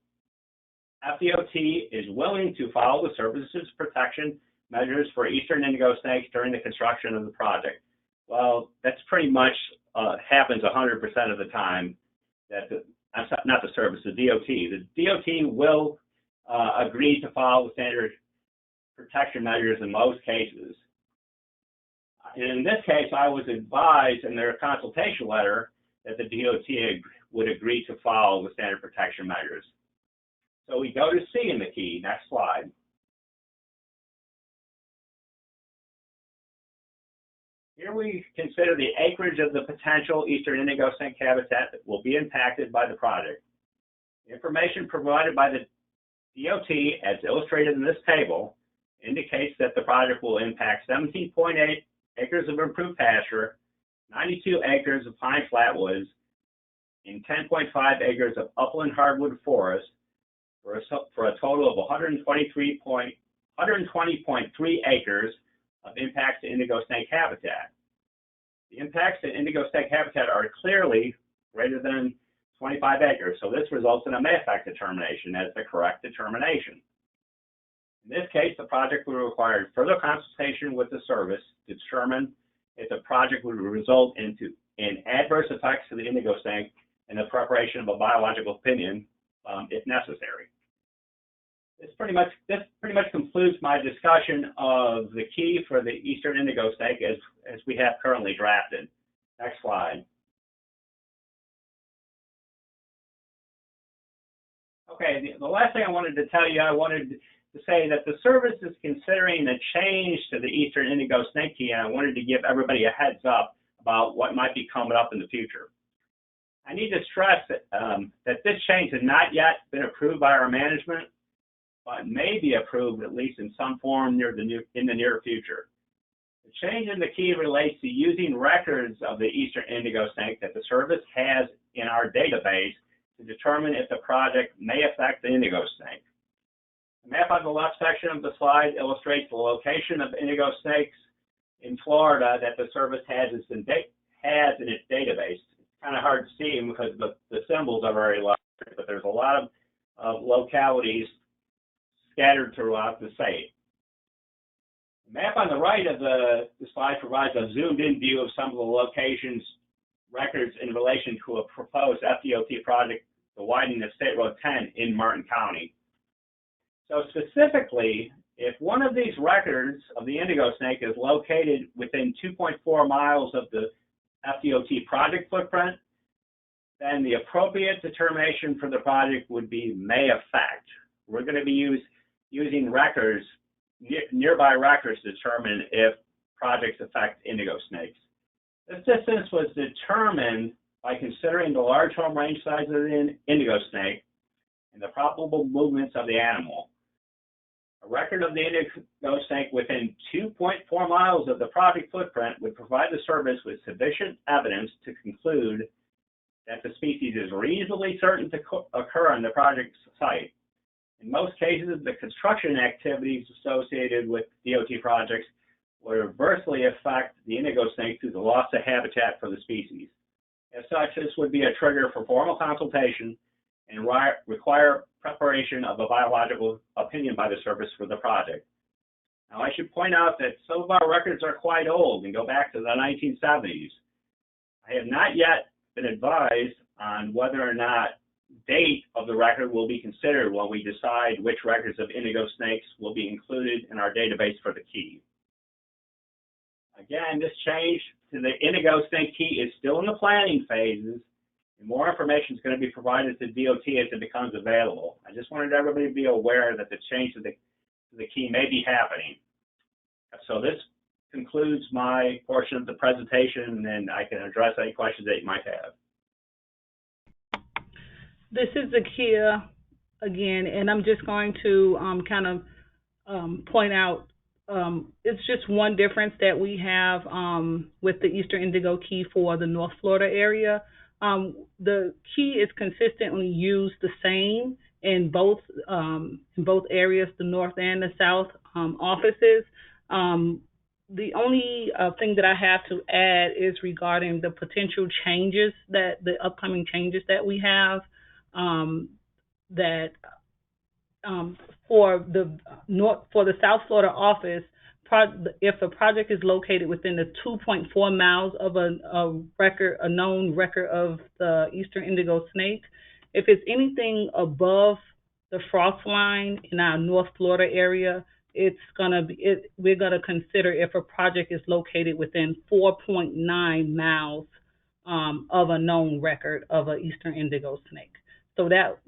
FDOT is willing to follow the service's protection measures for eastern indigo snakes during the construction of the project. Well, that's pretty much happens 100% of the time that not the service, the DOT. The DOT will agree to follow the standard protection measures in most cases. In this case, I was advised in their consultation letter that the DOT would agree to follow the standard protection measures. So we go to C in the key. Next slide. Here we consider the acreage of the potential eastern indigo snake habitat that will be impacted by the project. The information provided by the DOT, as illustrated in this table, indicates that the project will impact 17.8 acres of improved pasture, 92 acres of pine flatwoods, and 10.5 acres of upland hardwood forest for a total of 120.3 acres of impacts to indigo snake habitat. The impacts to indigo snake habitat are clearly greater than 25 acres, so this results in a may affect determination as the correct determination. In this case, the project would require further consultation with the service to determine if the project would result in adverse effects to the indigo snake and the preparation of a biological opinion if necessary. This pretty much concludes my discussion of the key for the eastern indigo snake as we have currently drafted. Next slide. Okay, the last thing I wanted to tell you, I wanted to say that the service is considering a change to the eastern indigo snake key, and I wanted to give everybody a heads up about what might be coming up in the future. I need to stress that this change has not yet been approved by our management, but may be approved at least in some form in the near future. The change in the key relates to using records of the eastern indigo snake that the service has in our database to determine if the project may affect the indigo snake. The map on the left section of the slide illustrates the location of indigo snakes in Florida that the service has in its database. It's kind of hard to see them because the symbols are very large, but there's a lot of localities scattered throughout the state. The map on the right of the slide provides a zoomed-in view of some of the locations records in relation to a proposed FDOT project, the widening of State Road 10 in Martin County. So specifically, if one of these records of the indigo snake is located within 2.4 miles of the FDOT project footprint, then the appropriate determination for the project would be may affect. We're going to be using records, nearby records, to determine if projects affect indigo snakes. This distance was determined by considering the large home range size of the indigo snake and the probable movements of the animal. A record of the indigo snake within 2.4 miles of the project footprint would provide the service with sufficient evidence to conclude that the species is reasonably certain to occur on the project site. In most cases, the construction activities associated with DOT projects will adversely affect the indigo snake through the loss of habitat for the species. As such, this would be a trigger for formal consultation and require preparation of a biological opinion by the service for the project. Now, I should point out that some of our records are quite old and go back to the 1970s. I have not yet been advised on whether or not date of the record will be considered when we decide which records of indigo snakes will be included in our database for the key. Again, this change to the indigo snake key is still in the planning phases, and more information is going to be provided to DOT as it becomes available. I just wanted everybody to be aware that the change to the key may be happening. So this concludes my portion of the presentation, and I can address any questions that you might have. This is Zakia again, and I'm just going to point out it's just one difference that we have with the Eastern Indigo Key for the North Florida area. The key is consistently used the same in both areas, the North and the South offices. The only thing that I have to add is regarding the potential changes, that the upcoming changes that we have, for the South Florida office, if a project is located within the 2.4 miles of a known record of the Eastern Indigo snake, if it's anything above the frost line in our North Florida area, we're gonna consider if a project is located within 4.9 miles of a known record of an Eastern Indigo snake. So that's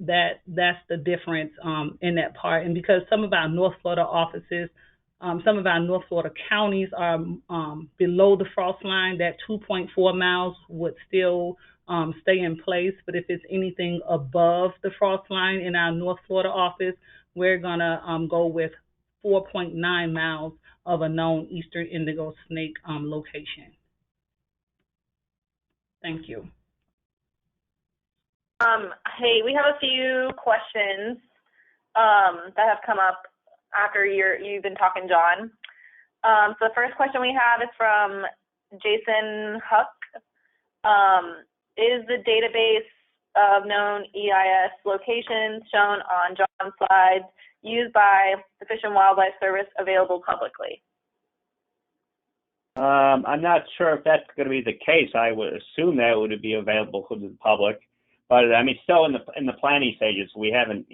the difference in that part. And because some of our North Florida offices, some of our North Florida counties are below the frost line, that 2.4 miles would still stay in place. But if it's anything above the frost line in our North Florida office, we're gonna go with 4.9 miles of a known Eastern Indigo snake location. Thank you. Hey, we have a few questions that have come up after you've been talking, John. So the first question we have is from Jason Huck. Is the database of known EIS locations shown on John's slides used by the Fish and Wildlife Service available publicly? I'm not sure if that's going to be the case. I would assume that it would be available to the public, but I mean, still in the planning stages. We haven't,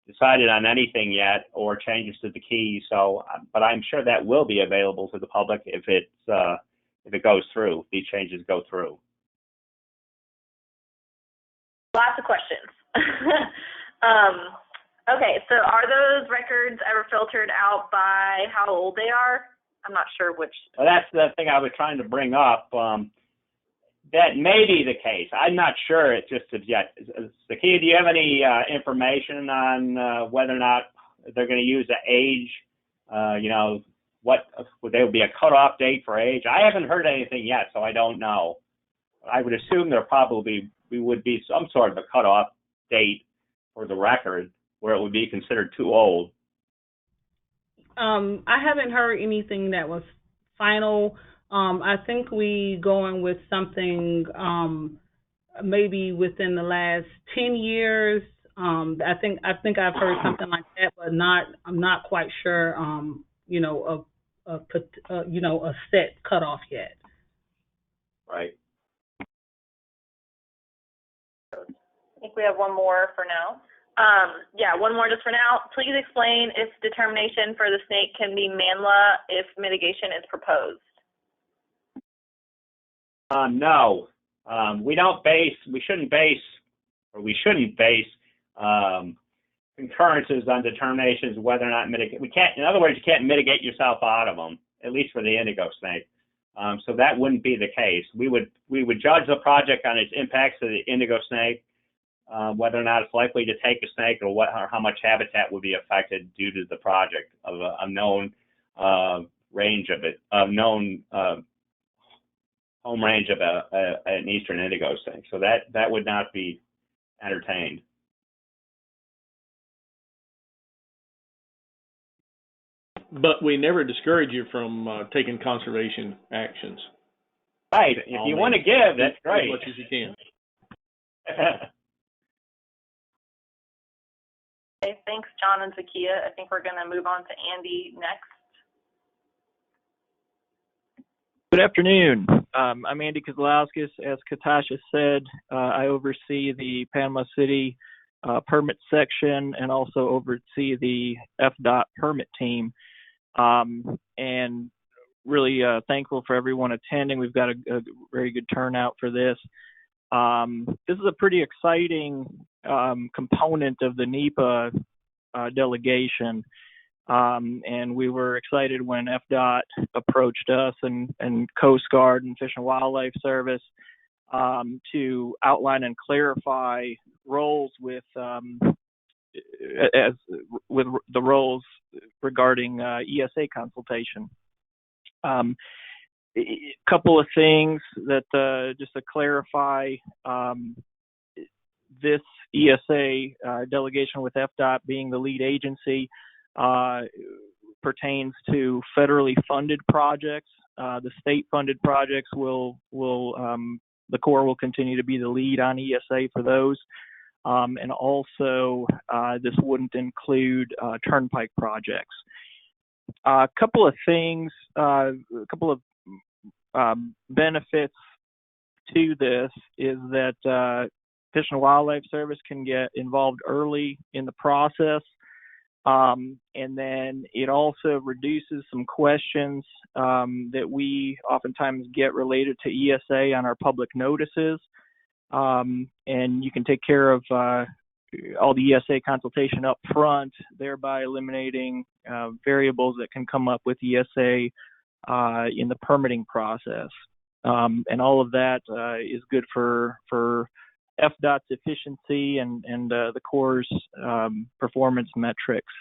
decided on anything yet or changes to the key. So, but I'm sure that will be available to the public if it goes through, if these changes go through. Lots of questions. Okay, so are those records ever filtered out by how old they are? I'm not sure which. Well, that's the thing I was trying to bring up. That may be the case. I'm not sure. It's just yet. Zakia, do you have any information on whether or not they're going to use the age? What would there be a cutoff date for age? I haven't heard anything yet, so I don't know. I would assume there probably would be some sort of a cutoff date for the record where it would be considered too old. I haven't heard anything that was final. I think we going with something maybe within the last 10 years. I think I've heard something like that, but I'm not quite sure. A set cutoff yet. Right. I think we have one more for now. One more just for now. Please explain if determination for the snake can be MANLA if mitigation is proposed. No, we shouldn't base concurrences on determinations of whether or not mitigate. We can't, in other words, you can't mitigate yourself out of them, at least for the indigo snake. So that wouldn't be the case. We would judge the project on its impacts to the indigo snake, whether or not it's likely to take a snake or how much habitat would be affected due to the project of a known range of it, a known home range of an eastern indigo snake. So that would not be entertained. But we never discourage you from taking conservation actions. Right. If you want to give, that's great. As much as you can. Okay, thanks, John and Zakia. I think we're going to move on to Andy next. Good afternoon. I'm Andy Kozlowskis. As Katasha said, I oversee the Panama City permit section and also oversee the FDOT permit team. And really thankful for everyone attending. We've got a very good turnout for this. This is a pretty exciting component of the NEPA delegation. And we were excited when FDOT approached us and Coast Guard and Fish and Wildlife Service to outline and clarify roles with the roles regarding ESA consultation. A couple of things that just to clarify, this ESA delegation with FDOT being the lead agency pertains to federally funded projects. The state funded projects the Corps will continue to be the lead on ESA for those. And also this wouldn't include turnpike projects. A couple of things, a couple of benefits to this is that Fish and Wildlife Service can get involved early in the process. And then it also reduces some questions that we oftentimes get related to ESA on our public notices. And you can take care of all the ESA consultation up front, thereby eliminating variables that can come up with ESA in the permitting process. And all of that is good for FDOT's efficiency and the Corps' performance metrics.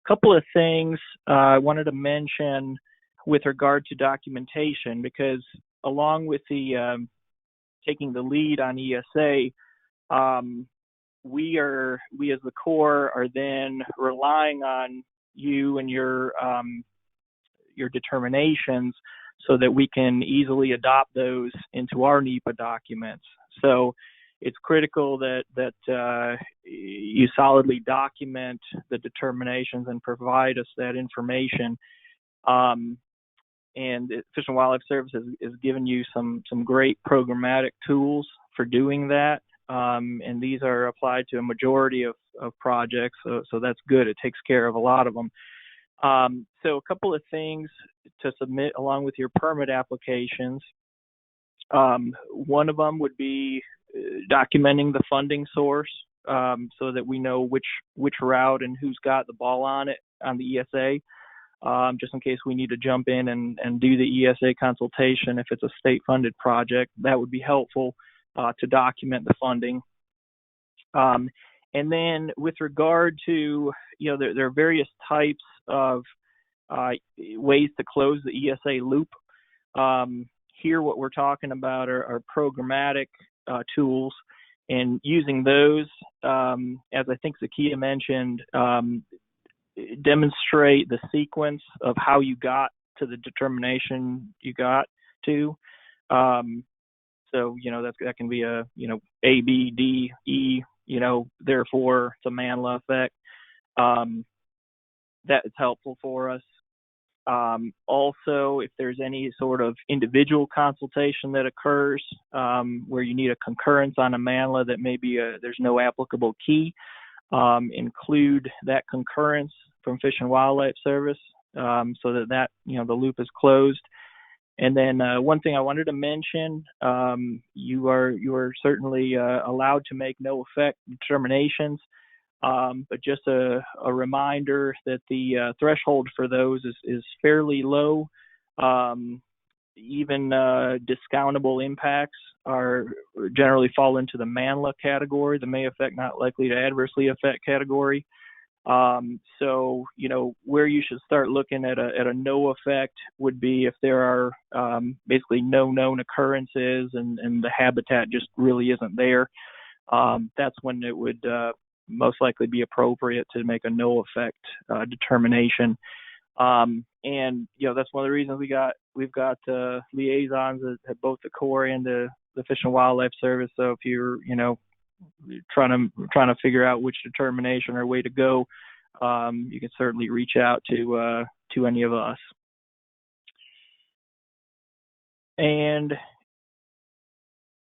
A couple of things I wanted to mention with regard to documentation, because along with the taking the lead on ESA, we as the Corps are then relying on you and your determinations so that we can easily adopt those into our NEPA documents. So it's critical that you solidly document the determinations and provide us that information. And Fish and Wildlife Service has given you some great programmatic tools for doing that. and these are applied to a majority of projects, so that's good. It takes care of a lot of them. So a couple of things to submit along with your permit applications. One of them would be documenting the funding source, so that we know which route and who's got the ball on it on the ESA, just in case we need to jump in and do the ESA consultation if it's a state-funded project. That would be helpful to document the funding. And then with regard to, there are various types of ways to close the ESA loop. Here what we're talking about are programmatic tools, and using those, as I think Zakia mentioned, demonstrate the sequence of how you got to the determination you got to. So, that can be a, A, B, D, E, therefore it's a Manla effect. That is helpful for us. Also, if there's any sort of individual consultation that occurs where you need a concurrence on a Manla that maybe there's no applicable key, include that concurrence from Fish and Wildlife Service so that the loop is closed. And then one thing I wanted to mention, you are certainly allowed to make no effect determinations. But just a reminder that the threshold for those is fairly low. Even discountable impacts generally fall into the Manla category, the may affect not likely to adversely affect category. So, where you should start looking at a no effect would be if there are basically no known occurrences and the habitat just really isn't there. That's when it would most likely be appropriate to make a no effect determination. And that's one of the reasons we've got liaisons at both the Corps and the Fish and Wildlife Service. So if you're trying to figure out which determination or way to go, you can certainly reach out to any of us. And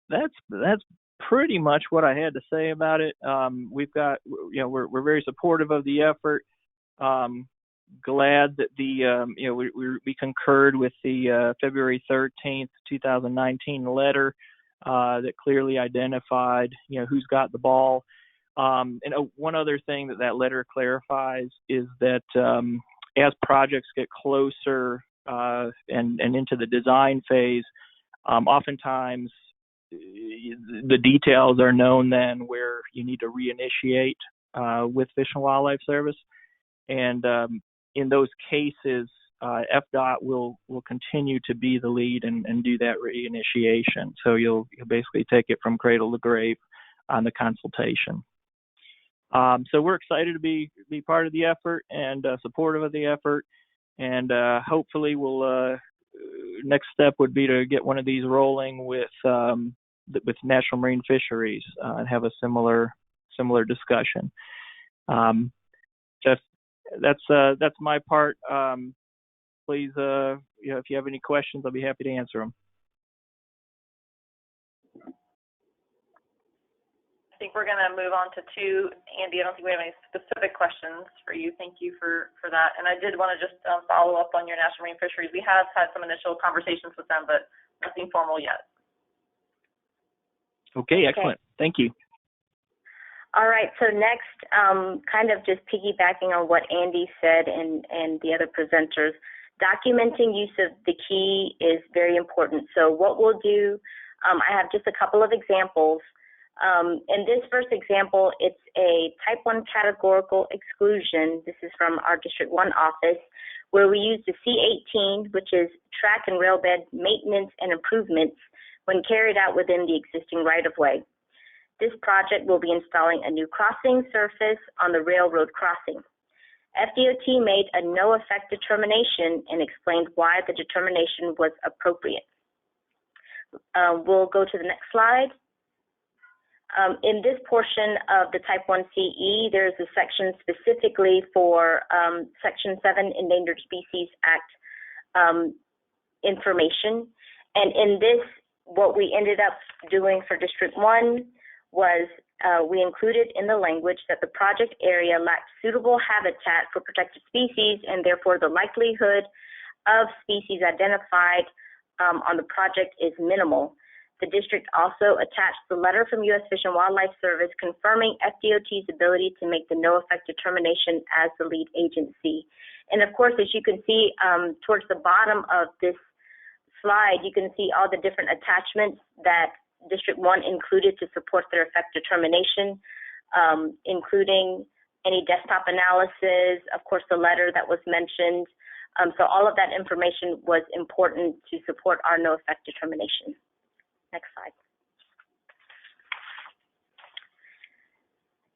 that's pretty much what I had to say about it. We've got, we're very supportive of the effort. Glad that we concurred with the February 13th, 2019 letter that clearly identified, who's got the ball. And one other thing that letter clarifies is that as projects get closer and into the design phase, oftentimes the details are known then where you need to reinitiate with Fish and Wildlife Service. And in those cases, FDOT will continue to be the lead and do that reinitiation. So you'll basically take it from cradle to grave on the consultation. So we're excited to be part of the effort and supportive of the effort. And hopefully next step would be to get one of these rolling with National Marine Fisheries and have a similar discussion. That's my part. Please, if you have any questions, I'll be happy to answer them. I think we're going to move on to two. Andy, I don't think we have any specific questions for you. Thank you for that. And I did want to just follow up on your National Marine Fisheries. We have had some initial conversations with them, but nothing formal yet. Okay, excellent. Thank you. All right, so next, kind of just piggybacking on what Andy said and the other presenters, documenting use of the key is very important. So what we'll do, I have just a couple of examples. In this first example, it's a type 1 categorical exclusion. This is from our District 1 office, where we use the C18, which is track and railbed maintenance and improvements when carried out within the existing right-of-way. This project will be installing a new crossing surface on the railroad crossing. FDOT made a no-effect determination and explained why the determination was appropriate. We'll go to the next slide. In this portion of the Type 1 CE, there's a section specifically for Section 7 Endangered Species Act information. And in this, what we ended up doing for District 1 was we included in the language that the project area lacked suitable habitat for protected species, and therefore the likelihood of species identified on the project is minimal. The district also attached the letter from U.S. Fish and Wildlife Service confirming FDOT's ability to make the no-effect determination as the lead agency. And of course, as you can see towards the bottom of this slide, you can see all the different attachments that District 1 included to support their effect determination, including any desktop analysis, of course, the letter that was mentioned. So all of that information was important to support our no effect determination. Next slide.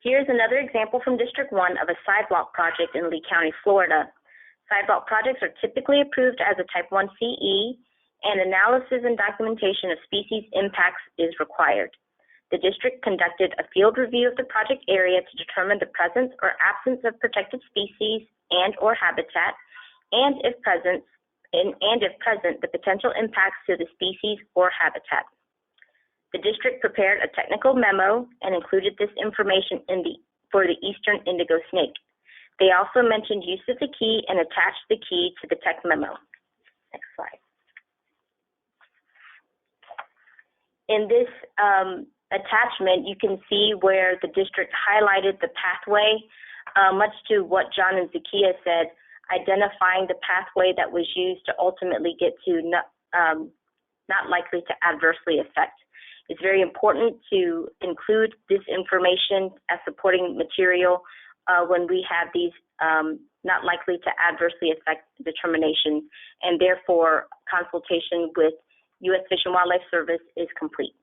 Here's another example from District 1 of a sidewalk project in Lee County, Florida. Sidewalk projects are typically approved as a Type 1 CE, and analysis and documentation of species impacts is required. The district conducted a field review of the project area to determine the presence or absence of protected species and or habitat, and if present, the potential impacts to the species or habitat. The district prepared a technical memo and included this information for the eastern indigo snake. They also mentioned use of the key and attached the key to the tech memo. Next slide. In this attachment, you can see where the district highlighted the pathway, much to what John and Zakia said, identifying the pathway that was used to ultimately get to not likely to adversely affect. It's very important to include this information as supporting material when we have these not likely to adversely affect determinations, and therefore consultation with U.S. Fish and Wildlife Service is complete.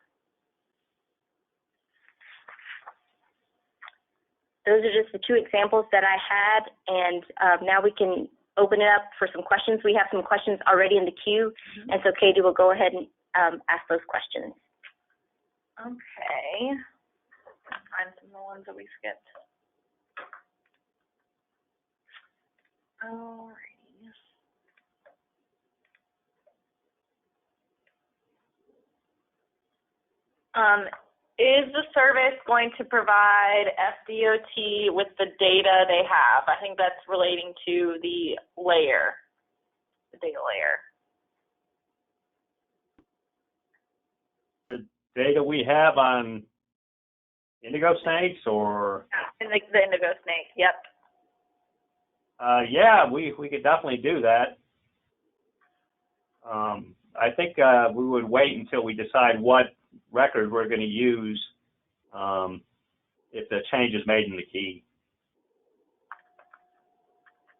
Those are just the two examples that I had, and now we can open it up for some questions. We have some questions already in the queue, and so Katie will go ahead and ask those questions. Okay. Find some of the ones that we skipped. Alrighty. Is the service going to provide FDOT with the data they have? I think that's relating to the layer, the data layer. The data we have on indigo snakes, or? The indigo snake, yep. Yeah, we could definitely do that. I think we would wait until we decide what record we're going to use if the change is made in the key.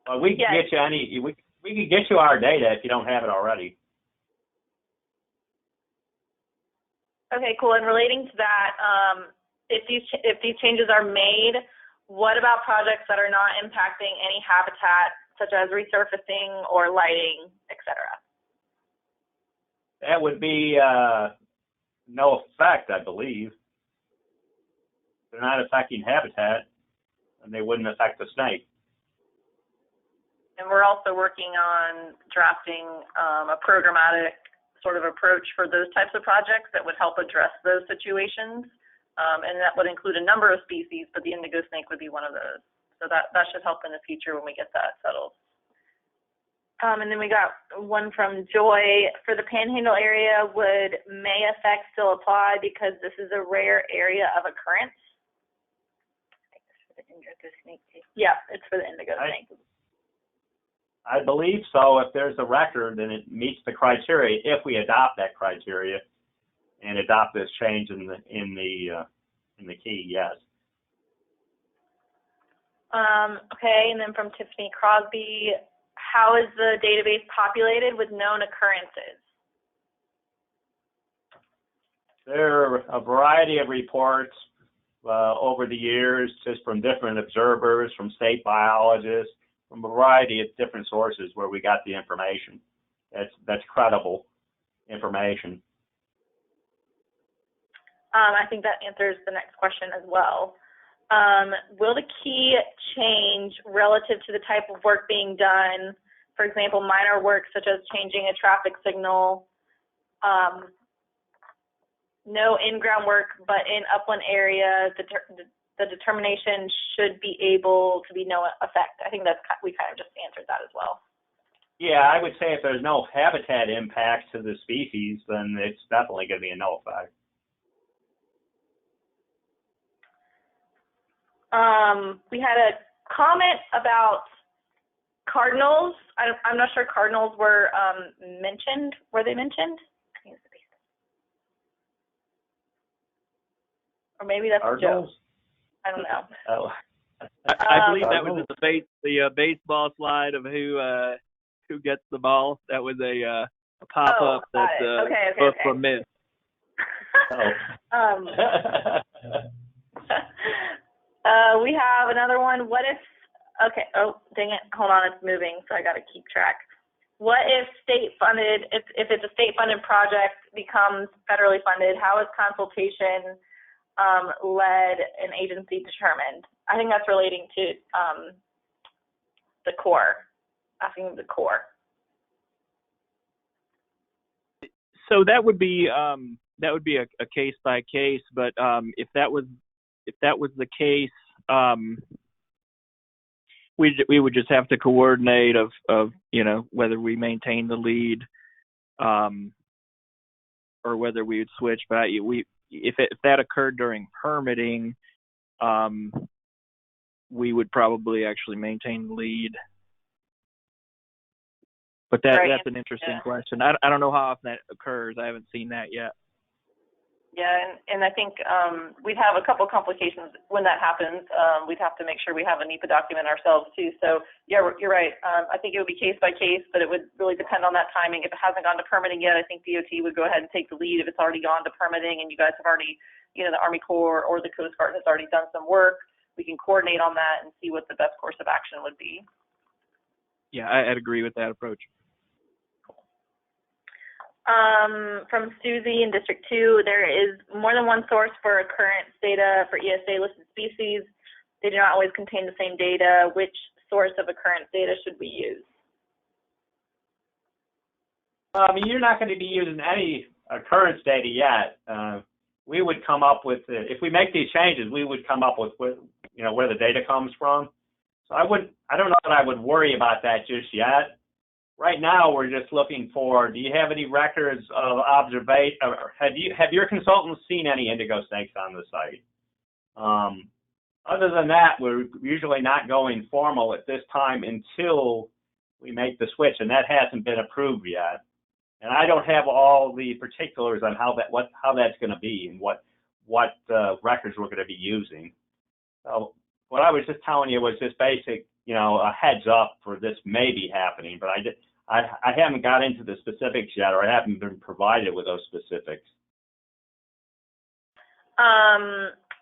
But we can get you we can get you our data if you don't have it already. Okay, cool. And relating to that, if these changes are made, what about projects that are not impacting any habitat, such as resurfacing or lighting, etc.? That would be no effect, I believe. They're not affecting habitat, and they wouldn't affect the snake. And we're also working on drafting a programmatic sort of approach for those types of projects that would help address those situations. And that would include a number of species, but the indigo snake would be one of those. So that should help in the future when we get that settled. And then we got one from Joy. For the Panhandle area, would May effect still apply because this is a rare area of occurrence? I think it's for the indigo snake too. Yeah, it's for the indigo snake. I believe so. If there's a record, then it meets the criteria if we adopt that criteria and adopt this change in the key. Yes. Okay, and then from Tiffany Crosby, how is the database populated with known occurrences? There are a variety of reports over the years, just from different observers, from state biologists, from a variety of different sources where we got the information. That's credible information. I think that answers the next question as well. Will the key change relative to the type of work being done? For example, minor work such as changing a traffic signal no in-ground work, but in upland area, the determination should be able to be no effect. I think we kind of just answered that as well. Yeah, I would say if there's no habitat impacts to the species, then it's definitely going to be a no effect. We had a comment about cardinals. I'm not sure cardinals were mentioned. Were they mentioned? I think it's the base. Or maybe that's Cardinals? a joke. I don't know. Oh. I believe that was at the baseball slide of who gets the ball. That was a pop-up that both were missed. We have another one. What if? Okay. Oh, dang it! Hold on, it's moving, so I got to keep track. What if state-funded? If it's a state-funded project becomes federally funded, how is consultation led and agency determined? I think that's relating to the Corps, asking the Corps. So that would be a case by case, but if that was the case, we would just have to coordinate of whether we maintain the lead, or whether we would switch. But if that occurred during permitting, we would probably actually maintain the lead. But that's an interesting question. I don't know how often that occurs. I haven't seen that yet. Yeah, and I think we'd have a couple complications when that happens. We'd have to make sure we have a NEPA document ourselves too. So yeah, you're right. I think it would be case by case, but it would really depend on that timing. If it hasn't gone to permitting yet, I think DOT would go ahead and take the lead. If it's already gone to permitting and you guys have already, the Army Corps or the Coast Guard has already done some work, we can coordinate on that and see what the best course of action would be. Yeah, I'd agree with that approach. From Susie in District 2, there is more than one source for occurrence data for ESA listed species. They do not always contain the same data. Which source of occurrence data should we use? You're not going to be using any occurrence data yet. We would come up with, if we make these changes, we would come up with where the data comes from. So I don't know that I would worry about that just yet. Right now, we're just looking for, do you have any records of observation, or have your consultants seen any indigo snakes on the site? Other than that, we're usually not going formal at this time until we make the switch, and that hasn't been approved yet. And I don't have all the particulars on how that's going to be and what records we're going to be using. So what I was just telling you was just basic, a heads up for this may be happening, but I haven't got into the specifics yet, or I haven't been provided with those specifics.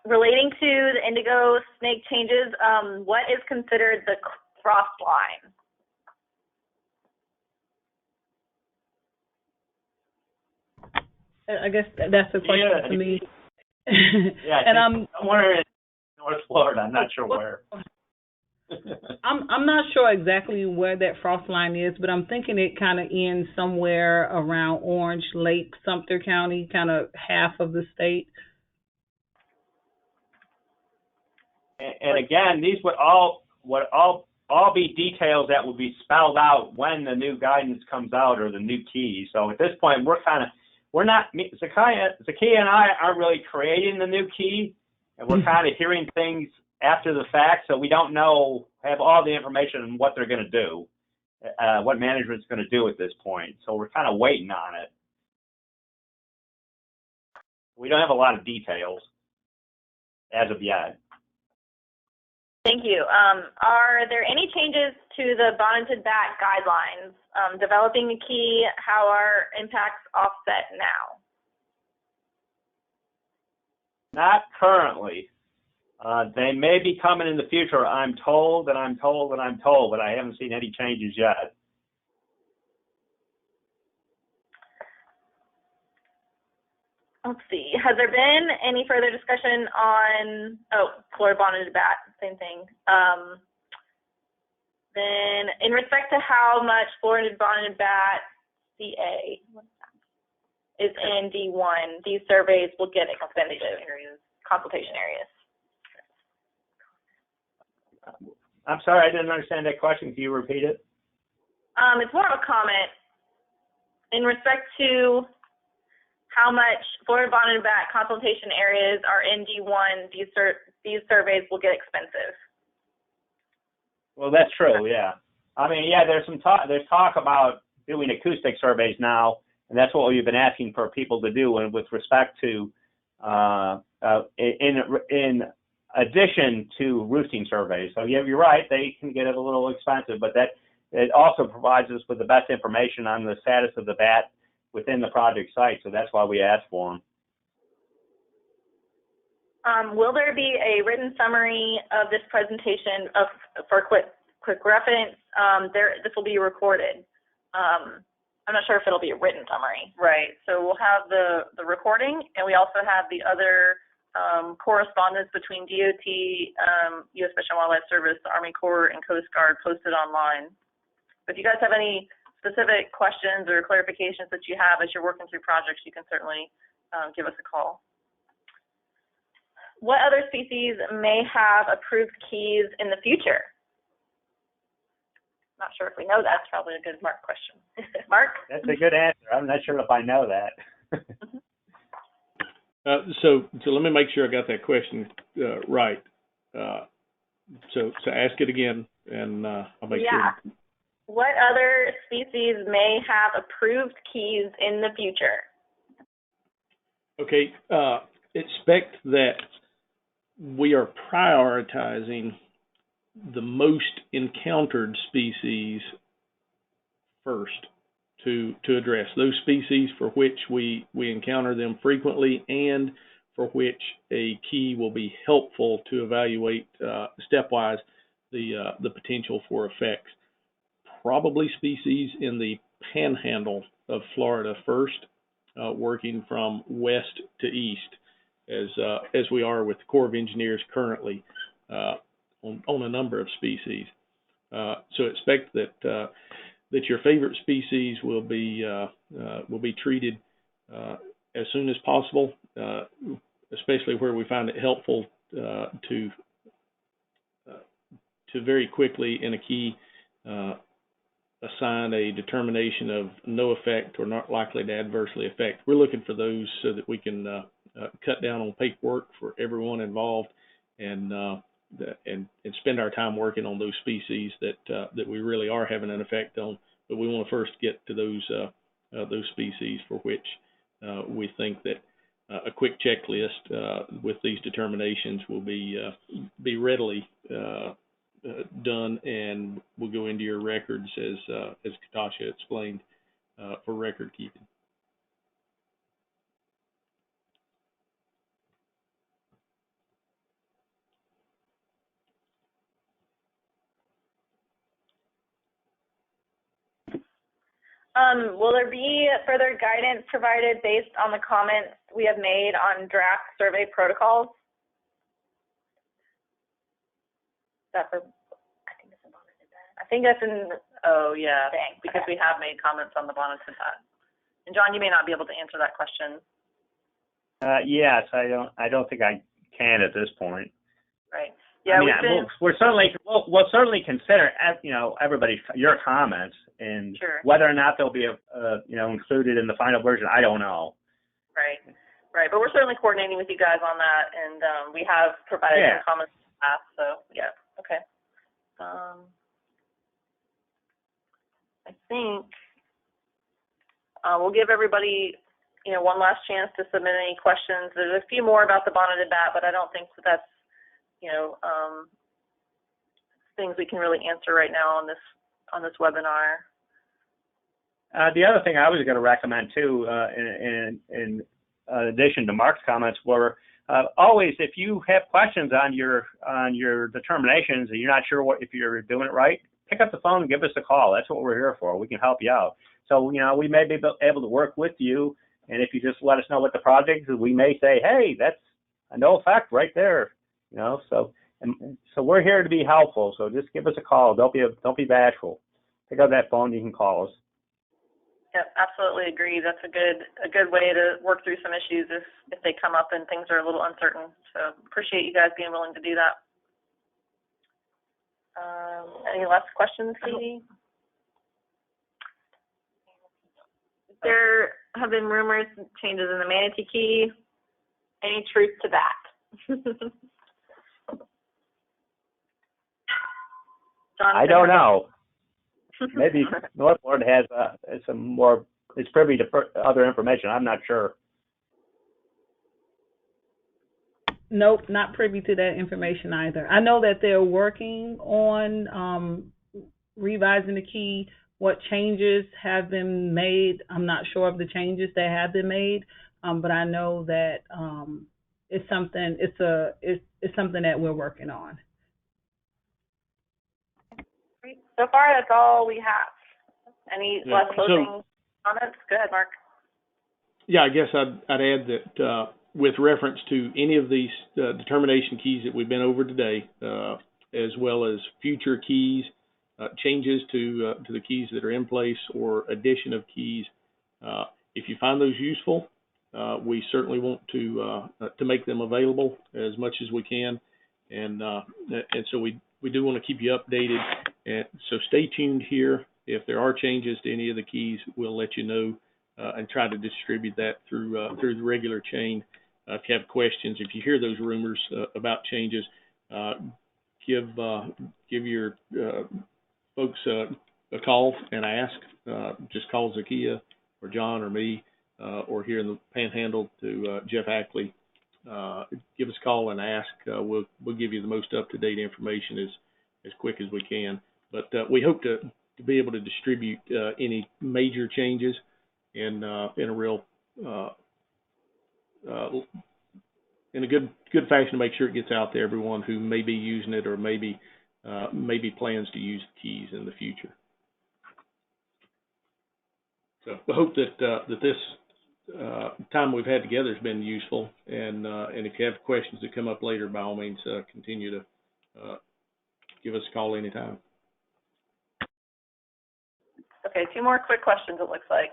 Relating to the indigo snake changes, what is considered the frost line? I guess that's a question to me. Yeah, and somewhere in North Florida, I'm not sure where. I'm not sure exactly where that frost line is, but I'm thinking it kind of ends somewhere around Orange Lake, Sumter County, kind of half of the state. And again, these would all be details that would be spelled out when the new guidance comes out or the new key. So at this point, Zakiya and I aren't really creating the new key, and we're kind of hearing things after the fact, so we don't have all the information on what they're going to do, what management's going to do at this point. So we're kind of waiting on it. We don't have a lot of details as of yet. Thank you. Are there any changes to the bonneted bat guidelines? Developing a key, how are impacts offset now? Not currently. They may be coming in the future. I'm told, but I haven't seen any changes yet. Let's see. Has there been any further discussion on, Florida bonneted bat, same thing. Then in respect to how much Florida bonneted bat CA is in D1. These surveys will get expensive. Consultation areas. I'm sorry, I didn't understand that question. Can you repeat it? It's more of a comment in respect to how much Florida bonded back consultation areas are in D1. These surveys will get expensive. Well, that's true. Yeah. I mean, yeah, there's talk about doing acoustic surveys now, and that's what we've been asking for people to do. And with respect to in addition to roosting surveys, so yeah, you're right, they can get it a little expensive, but that it also provides us with the best information on the status of the bat within the project site. So that's why we asked for them. Will there be a written summary of this presentation for quick reference? This will be recorded. I'm not sure if it'll be a written summary. Right. So we'll have the recording, and we also have the other correspondence between DOT, U.S. Fish and Wildlife Service, the Army Corps, and Coast Guard posted online. If you guys have any specific questions or clarifications that you have as you're working through projects, you can certainly give us a call. What other species may have approved keys in the future? Not sure if we know that. That's probably a good Mark question. Mark? That's a good answer. I'm not sure if I know that. So let me make sure I got that question right. So ask it again, and I'll make sure. What other species may have approved keys in the future? Okay. Expect that we are prioritizing the most encountered species first to address. Those species for which we encounter them frequently and for which a key will be helpful to evaluate stepwise the potential for effects. Probably species in the panhandle of Florida first, working from west to east, as we are with the Corps of Engineers currently on a number of species. So expect that your favorite species will be treated as soon as possible, especially where we find it helpful to very quickly in a key assign a determination of no effect or not likely to adversely affect. We're looking for those so that we can cut down on paperwork for everyone involved and spend our time working on those species that we really are having an effect on. But we want to first get to those species for which we think that a quick checklist with these determinations will be readily done, and will go into your records as Katasha explained for record keeping. Will there be further guidance provided based on the comments we have made on draft survey protocols? I think that's in. Oh yeah, because we have made comments on the bonus to that. And John, you may not be able to answer that question. Yes, I don't think I can at this point. Right. Yeah, I mean, we'll certainly consider your comments and whether or not they'll be included in the final version. I don't know. Right. But we're certainly coordinating with you guys on that, and we have provided some comments in the past. So yeah. Okay. I think we'll give everybody one last chance to submit any questions. There's a few more about the bonneted bat, but I don't think that's things we can really answer right now on this webinar. The other thing I was going to recommend too, in addition to Mark's comments, were always, if you have questions on your determinations and you're not sure if you're doing it right, pick up the phone and give us a call. That's what we're here for. We can help you out. So we may be able to work with you, and if you just let us know what the project is, we may say, hey, that's a no effect right there. So we're here to be helpful. So just give us a call. Don't be bashful. Pick up that phone. You can call us. Yep, absolutely agree. That's a good way to work through some issues if they come up and things are a little uncertain. So appreciate you guys being willing to do that. Any last questions, Katie? There have been rumors of changes in the Manatee Key. Any truth to that? John, I don't know. Maybe North Florida has some more, is privy to other information. I'm not sure. Nope, not privy to that information either. I know that they're working on revising the key. What changes have been made, I'm not sure of the changes that have been made, but I know that it's something that we're working on. Great. So far, that's all we have. Any last closing comments? Go ahead, Mark. Yeah, I guess I'd add that with reference to any of these determination keys that we've been over today, as well as future keys, changes to the keys that are in place, or addition of keys, if you find those useful, we certainly want to make them available as much as we can, and so we do want to keep you updated. And so stay tuned here. If there are changes to any of the keys, we'll let you know and try to distribute that through the regular chain. If you have questions, if you hear those rumors about changes, give your folks a call and ask. Just call Zakia or John or me, or here in the Panhandle to Jeff Ackley. Give us a call and ask. We'll give you the most up-to-date information as quick as we can. But we hope to be able to distribute any major changes in a real in a good fashion to make sure it gets out to everyone who may be using it or maybe plans to use the keys in the future. So I hope that this time we've had together has been useful, and if you have questions that come up later, by all means, continue to give us a call anytime. Okay, 2 more quick questions, it looks like.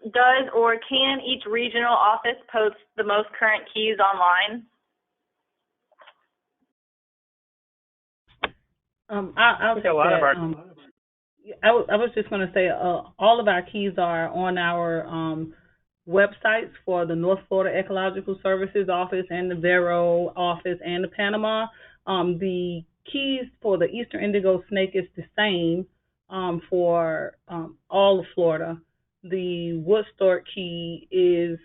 Does or can each regional office post the most current keys online? I'll take that. I was just going to say all of our keys are on our websites for the North Florida Ecological Services Office and the Vero office and the Panama. The keys for the Eastern Indigo Snake is the same for all of Florida. The wood stork key is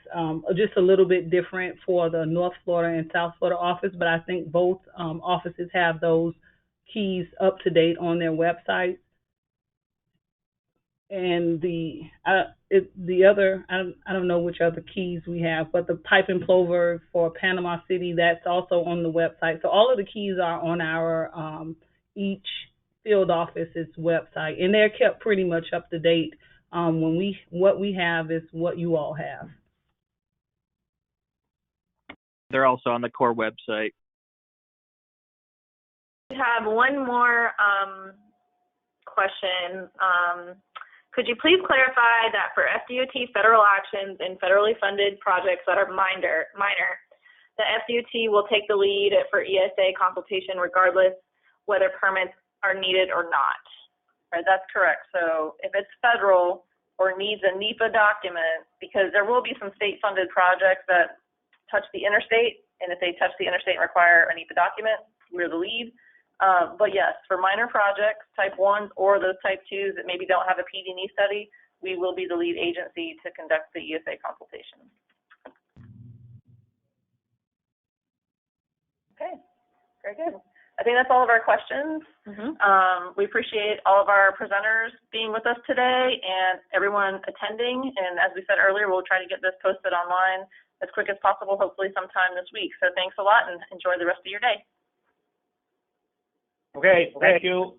just a little bit different for the North Florida and South Florida office, but I think both offices have those keys up to date on their websites. And the other, I don't know which other keys we have, but the pipe and plover for Panama City, that's also on the website. So all of the keys are on our each field office's website, and they're kept pretty much up to date. What we have is what you all have. They're also on the core website. We have one more question. Could you please clarify that for FDOT federal actions and federally funded projects that are minor, the FDOT will take the lead for ESA consultation regardless whether permits are needed or not? Right, that's correct. So if it's federal or needs a NEPA document, because there will be some state-funded projects that touch the interstate, and if they touch the interstate and require a NEPA document, we're the lead. But yes, for minor projects, type 1s or those type 2s that maybe don't have a PD&E study, we will be the lead agency to conduct the ESA consultation. Okay, very good. I think that's all of our questions. We appreciate all of our presenters being with us today and everyone attending. And as we said earlier, we'll try to get this posted online as quick as possible, hopefully sometime this week. So thanks a lot and enjoy the rest of your day. Okay, thank you.